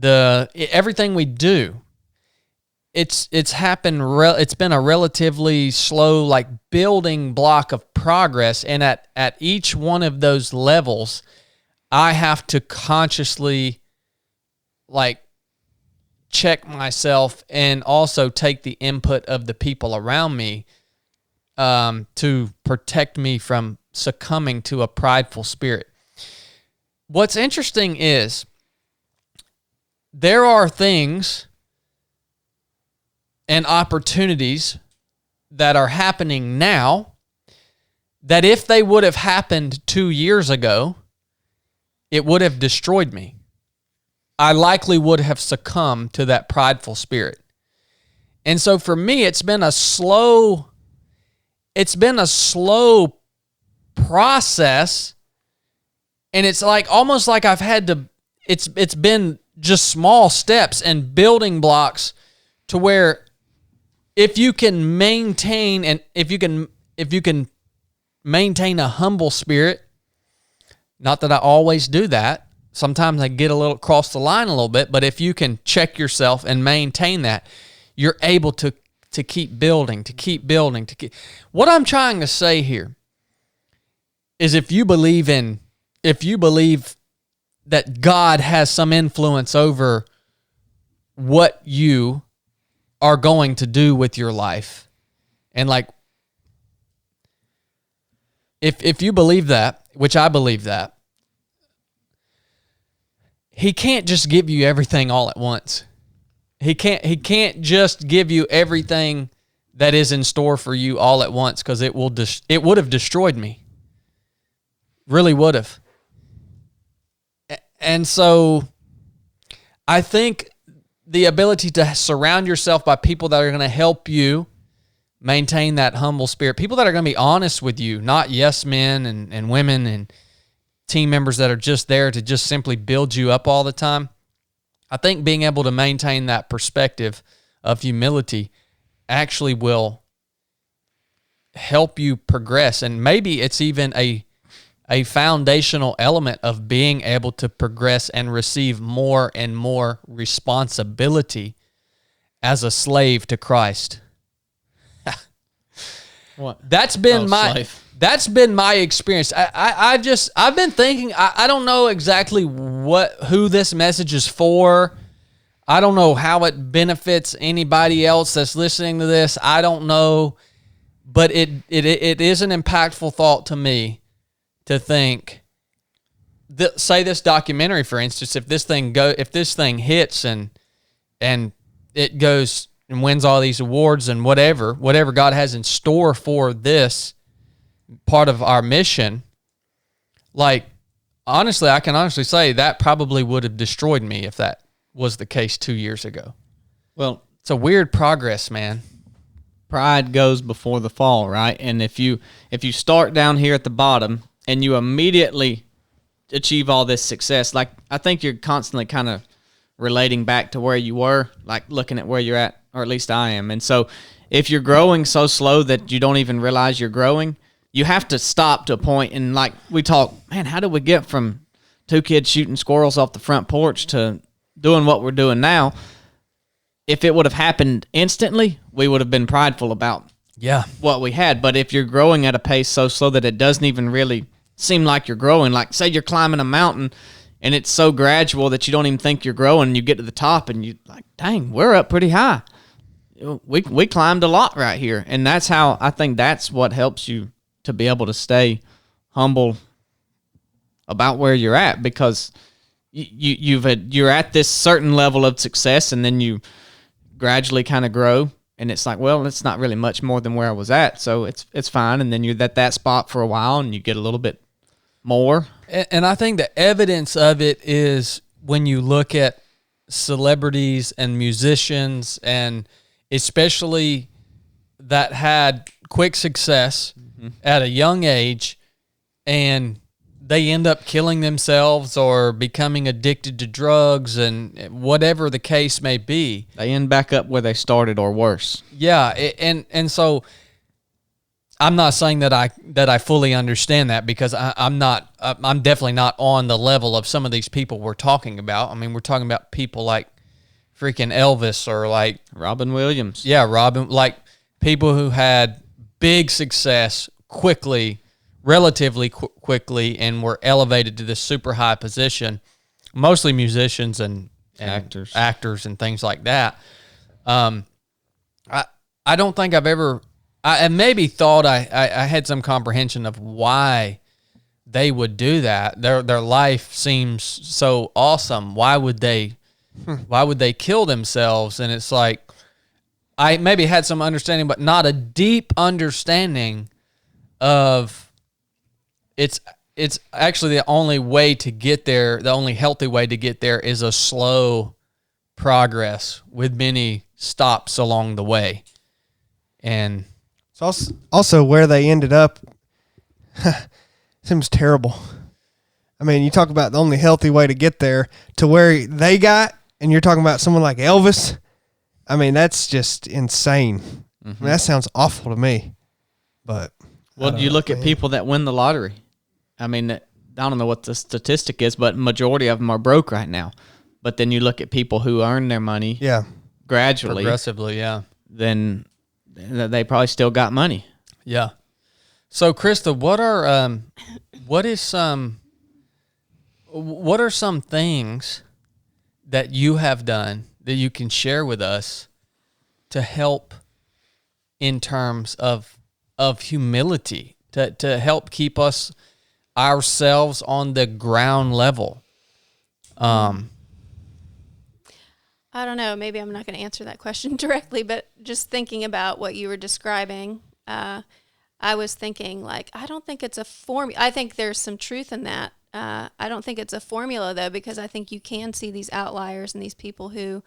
everything we do, it's happened. It's been a relatively slow, like, building block of progress. And at each one of those levels, I have to consciously, like, check myself and also take the input of the people around me to protect me from succumbing to a prideful spirit. What's interesting is there are things and opportunities that are happening now that if they would have happened 2 years ago, it would have destroyed me. I likely would have succumbed to that prideful spirit. And so for me, it's been a slow process, and it's like almost like I've had to, it's been just small steps and building blocks to where if you can maintain a humble spirit, not that I always do that. Sometimes I get a little across the line a little bit, but if you can check yourself and maintain that, you're able to keep building, What I'm trying to say here is if you believe that God has some influence over what you are going to do with your life, and like, if you believe that, which I believe that, he can't just give you everything all at once. He can't just give you everything that is in store for you all at once, because it would have destroyed me. Really would have. And so I think the ability to surround yourself by people that are going to help you maintain that humble spirit, people that are going to be honest with you, not yes men and women and team members that are just there to just simply build you up all the time. I think being able to maintain that perspective of humility actually will help you progress. And maybe it's even a foundational element of being able to progress and receive more and more responsibility as a slave to Christ. What? That's been slave. That's been my experience. I've been thinking, I don't know exactly who this message is for. I don't know how it benefits anybody else that's listening to this. I don't know, but it is an impactful thought to me to think that, say this documentary, for instance, if this thing hits and it goes and wins all these awards and whatever God has in store for this part of our mission, like, honestly, I can honestly say that probably would have destroyed me if that was the case 2 years ago. Well, it's a weird progress, man. Pride goes before the fall, right? And if you start down here at the bottom and you immediately achieve all this success, like, I think you're constantly kind of relating back to where you were, like looking at where you're at, or at least I am. And so if you're growing so slow that you don't even realize you're growing, you have to stop to a point. And like we talk, man, how did we get from 2 kids shooting squirrels off the front porch to doing what we're doing now? If it would have happened instantly, we would have been prideful about what we had. But if you're growing at a pace so slow that it doesn't even really seem like you're growing, like say you're climbing a mountain and it's so gradual that you don't even think you're growing, and you get to the top and you like, dang, we're up pretty high. We climbed a lot right here. And that's how I think that's what helps you to be able to stay humble about where you're at, because you're at this certain level of success, and then you gradually kind of grow, and it's like, well, it's not really much more than where I was at, so it's fine. And then you're at that spot for a while, and you get a little bit more. And I think the evidence of it is when you look at celebrities and musicians, and especially that had quick success at a young age, and they end up killing themselves or becoming addicted to drugs, and whatever the case may be. They end back up where they started or worse. Yeah, and so I'm not saying that I fully understand that, because I'm definitely not on the level of some of these people we're talking about. I mean, we're talking about people like freaking Elvis or like Robin Williams. Yeah, like people who had big success relatively quickly, and were elevated to this super high position, mostly musicians and actors and things like that. I don't think I've ever, I maybe thought I had some comprehension of why they would do that. Their life seems so awesome. Why would they Why would they kill themselves? And it's like, I maybe had some understanding, but not a deep understanding of it's actually the only way to get there, the only healthy way to get there is a slow progress with many stops along the way. And it's also where they ended up seems terrible. I mean, you talk about the only healthy way to get there to where they got, and you're talking about someone like Elvis. I mean, that's just insane. I mean, that sounds awful to me. But well, you look at people that win the lottery. I mean, I don't know what the statistic is, but majority of them are broke right now. But then you look at people who earn their money gradually. Progressively, yeah. Then they probably still got money. Yeah. So, Krista, what are some things that you have done that you can share with us to help in terms of humility, to help keep us ourselves on the ground level? I don't know. Maybe I'm not going to answer that question directly, but just thinking about what you were describing, I was thinking like, I don't think it's a formula. I think there's some truth in that. I don't think it's a formula though, because I think you can see these outliers and these people who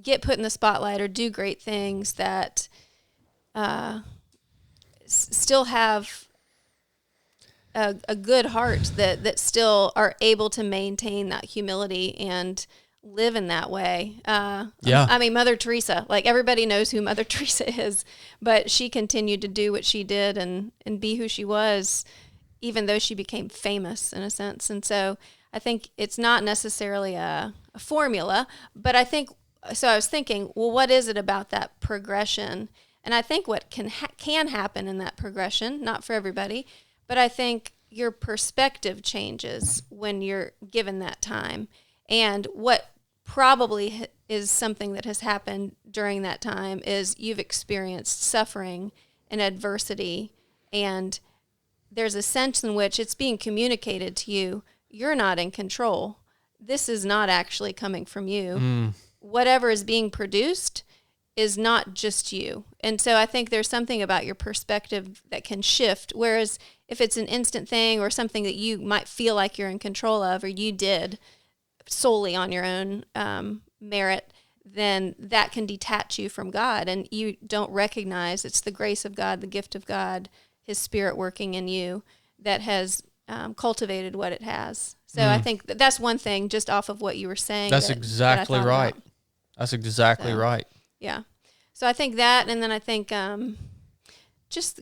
get put in the spotlight or do great things that still have a good heart, that still are able to maintain that humility and live in that way. I mean, Mother Teresa, like everybody knows who Mother Teresa is, but she continued to do what she did and be who she was, even though she became famous in a sense. And so I think it's not necessarily a formula, but I think, so I was thinking, well, what is it about that progression? And I think what can happen in that progression, not for everybody, but I think your perspective changes when you're given that time. And what probably is something that has happened during that time is you've experienced suffering and adversity, and there's a sense in which it's being communicated to you, you're not in control. This is not actually coming from you. Whatever is being produced is not just you. And so I think there's something about your perspective that can shift, whereas if it's an instant thing or something that you might feel like you're in control of or you did solely on your own merit, then that can detach you from God, and you don't recognize it's the grace of God, the gift of God, His Spirit working in you that has cultivated what it has. So I think that's one thing just off of what you were saying. That's exactly right. That's exactly right. Yeah. So I think that, and then I think just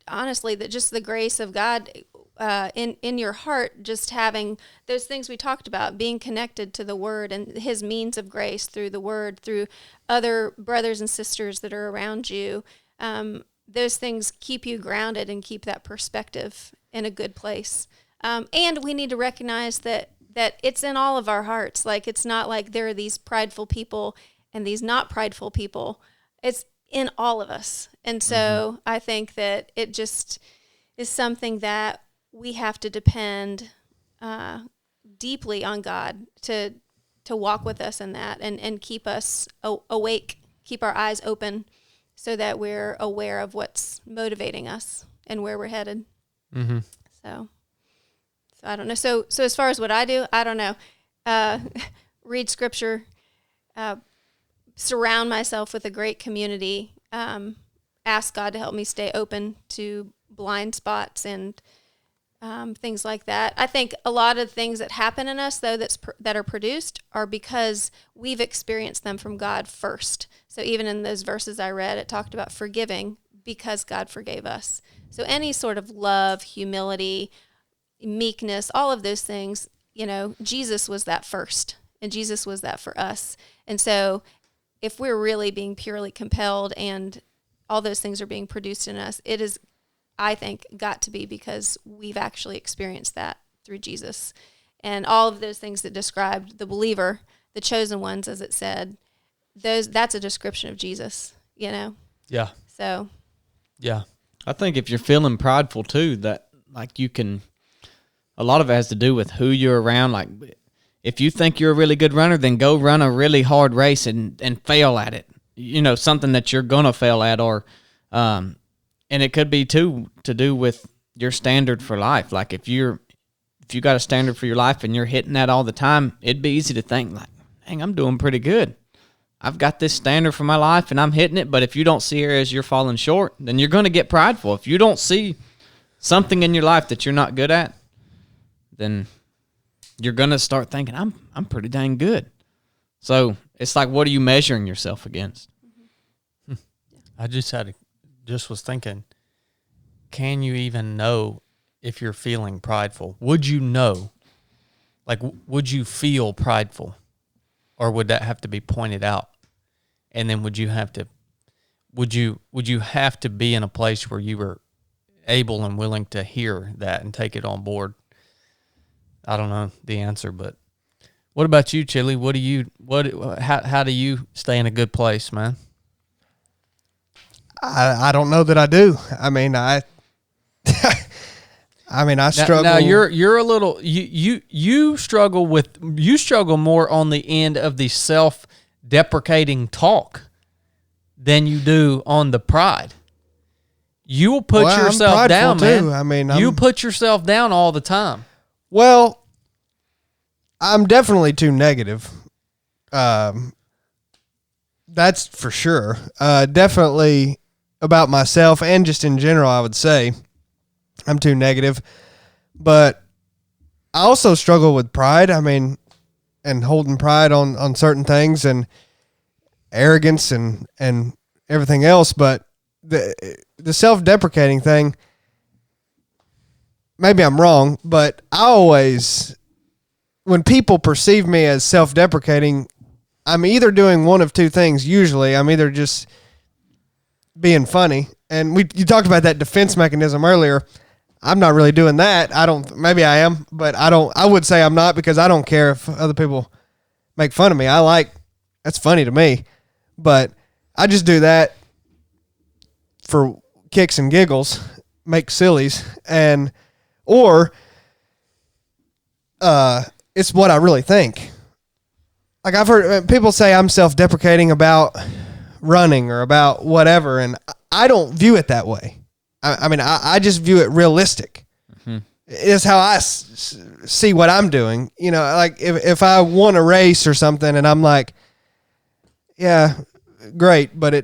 honestly that just the grace of God in your heart, just having those things we talked about, being connected to the Word and His means of grace through the Word, through other brothers and sisters that are around you. Those things keep you grounded and keep that perspective in a good place. And we need to recognize that it's in all of our hearts. Like, it's not like there are these prideful people and these not prideful people. It's in all of us. And so I think that it just is something that we have to depend deeply on God to walk with us in that and keep us awake, keep our eyes open so that we're aware of what's motivating us and where we're headed. So I don't know. So as far as what I do, I don't know. Read scripture, surround myself with a great community, ask God to help me stay open to blind spots and things like that. I think a lot of things that happen in us, though, that are produced are because we've experienced them from God first. So even in those verses I read, it talked about forgiving because God forgave us. So any sort of love, humility, meekness, all of those things, Jesus was that first, and Jesus was that for us. And so if we're really being purely compelled and all those things are being produced in us, it is, I think, got to be because we've actually experienced that through Jesus. And all of those things that described the believer, the chosen ones, as it said, that's a description of Jesus, Yeah. So. Yeah. I think if you're feeling prideful too, that like you can, a lot of it has to do with who you're around. Like if you think you're a really good runner, then go run a really hard race and fail at it. Something that you're gonna fail at, or and it could be too to do with your standard for life. Like if you got a standard for your life and you're hitting that all the time, it'd be easy to think like, dang, I'm doing pretty good. I've got this standard for my life and I'm hitting it. But if you don't see areas you're falling short, then you're going to get prideful. If you don't see something in your life that you're not good at, then you're going to start thinking, I'm pretty dang good. So it's like, what are you measuring yourself against? I just was thinking, can you even know if you're feeling prideful? Would you know? Like, would you feel prideful? Or would that have to be pointed out? And then would you have to be in a place where you were able and willing to hear that and take it on board? I don't know the answer, but what about you, Chili? How do you stay in a good place, man? I don't know that I do. I mean, I struggle. Now you're a little you struggle more on the end of the self-deprecating talk than you do on the pride. You will put yourself down, man. I mean, you put yourself down all the time. Well, I'm definitely too negative. That's for sure. Definitely about myself and just in general, I would say I'm too negative. But I also struggle with pride. I mean, and holding pride on certain things and arrogance and everything else. But the self-deprecating thing, maybe I'm wrong, but I always, when people perceive me as self-deprecating, I'm either doing one of two things. Usually I'm either just being funny. And you talked about that defense mechanism earlier. I'm not really doing that. Maybe I am, but I would say I'm not, because I don't care if other people make fun of me. That's funny to me, but I just do that for kicks and giggles, make sillies, or it's what I really think. Like I've heard people say I'm self-deprecating about running or about whatever, and I don't view it that way. I mean, I just view it realistic. Mm-hmm. It's how I see what I'm doing. Like if I won a race or something and I'm like, yeah, great, but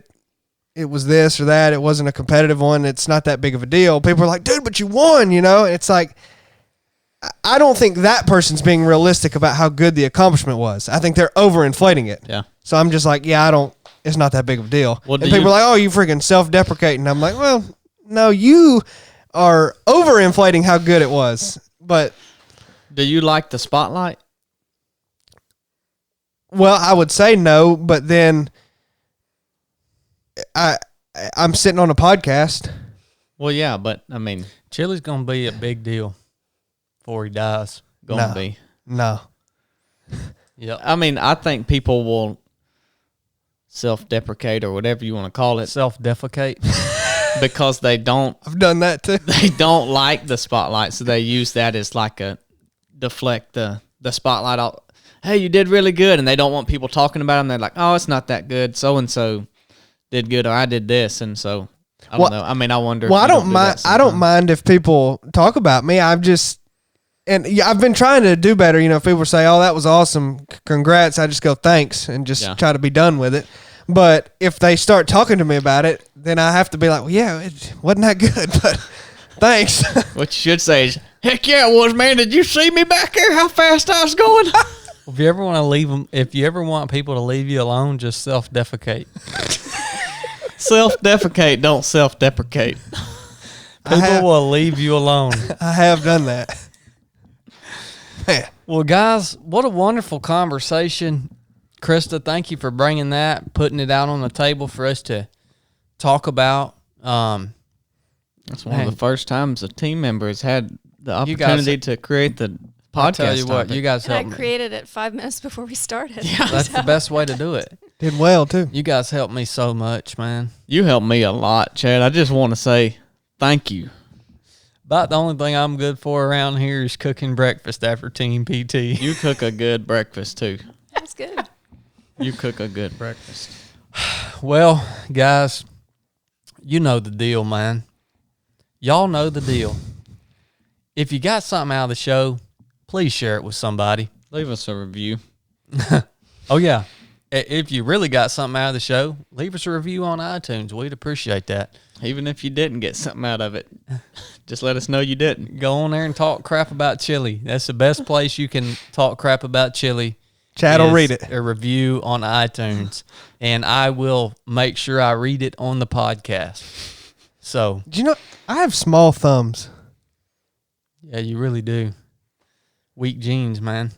it was this or that. It wasn't a competitive one. It's not that big of a deal. People are like, dude, but you won, It's like, I don't think that person's being realistic about how good the accomplishment was. I think they're overinflating it. Yeah. So I'm just like, it's not that big of a deal. Well, and people are like, oh, you freaking self-deprecating. I'm like, well, no, you are overinflating how good it was. But do you like the spotlight? Well, I would say no, but then I'm sitting on a podcast. Well, yeah, but I mean, Chili's gonna be a big deal before he dies. Gonna be. No. Yeah. I mean, I think people will self-deprecate or whatever you want to call it. Self-defecate. Because they don't. I've done that too. They don't like the spotlight, so they use that as like a deflect the spotlight off. Hey, you did really good, and they don't want people talking about them. They're like, oh, it's not that good. So and so did good, or I did this, and so I don't know. I mean, I wonder. Well, I don't mind. I don't mind if people talk about me. I've been trying to do better. If people say, "Oh, that was awesome, congrats," I just go thanks and just try to be done with it. But if they start talking to me about it, then I have to be like, well, yeah, it wasn't that good, but thanks. What you should say is, heck yeah, it was, man. Did you see me back there? How fast I was going? If you ever want to leave them, if you ever want people to leave you alone, just self-defecate. Self-defecate, don't self-deprecate. People will leave you alone. I have done that. Man. Well, guys, what a wonderful conversation. Krista, thank you for bringing that, putting it out on the table for us to talk about. That's one of the first times a team member has had the opportunity to create the podcast. I'll tell you what, you guys helped me. I created it 5 minutes before we started. Yeah, that's the best way to do it. Did well, too. You guys helped me so much, man. You helped me a lot, Chad. I just want to say thank you. About the only thing I'm good for around here is cooking breakfast after Team PT. You cook a good breakfast too. That's good. You cook a good breakfast. Well, guys, you know the deal, man. Y'all know the deal. If you got something out of the show, please share it with somebody. Leave us a review. Oh, yeah. If you really got something out of the show, leave us a review on iTunes. We'd appreciate that. Even if you didn't get something out of it, just let us know you didn't. Go on there and talk crap about chili. That's the best place you can talk crap about chili. Chad will read it. A review on iTunes, and I will make sure I read it on the podcast. So, Do you know, I have small thumbs. yeah, you really do. Weak genes, man.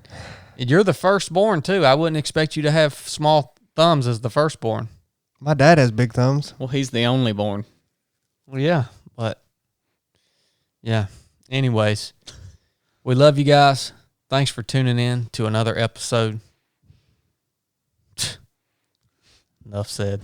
And you're the firstborn, too. I wouldn't expect you to have small thumbs as the firstborn. My dad has big thumbs. Well, he's the only born. Well, yeah, but, yeah. Anyways, we love you guys. Thanks for tuning in to another episode. Nuff said.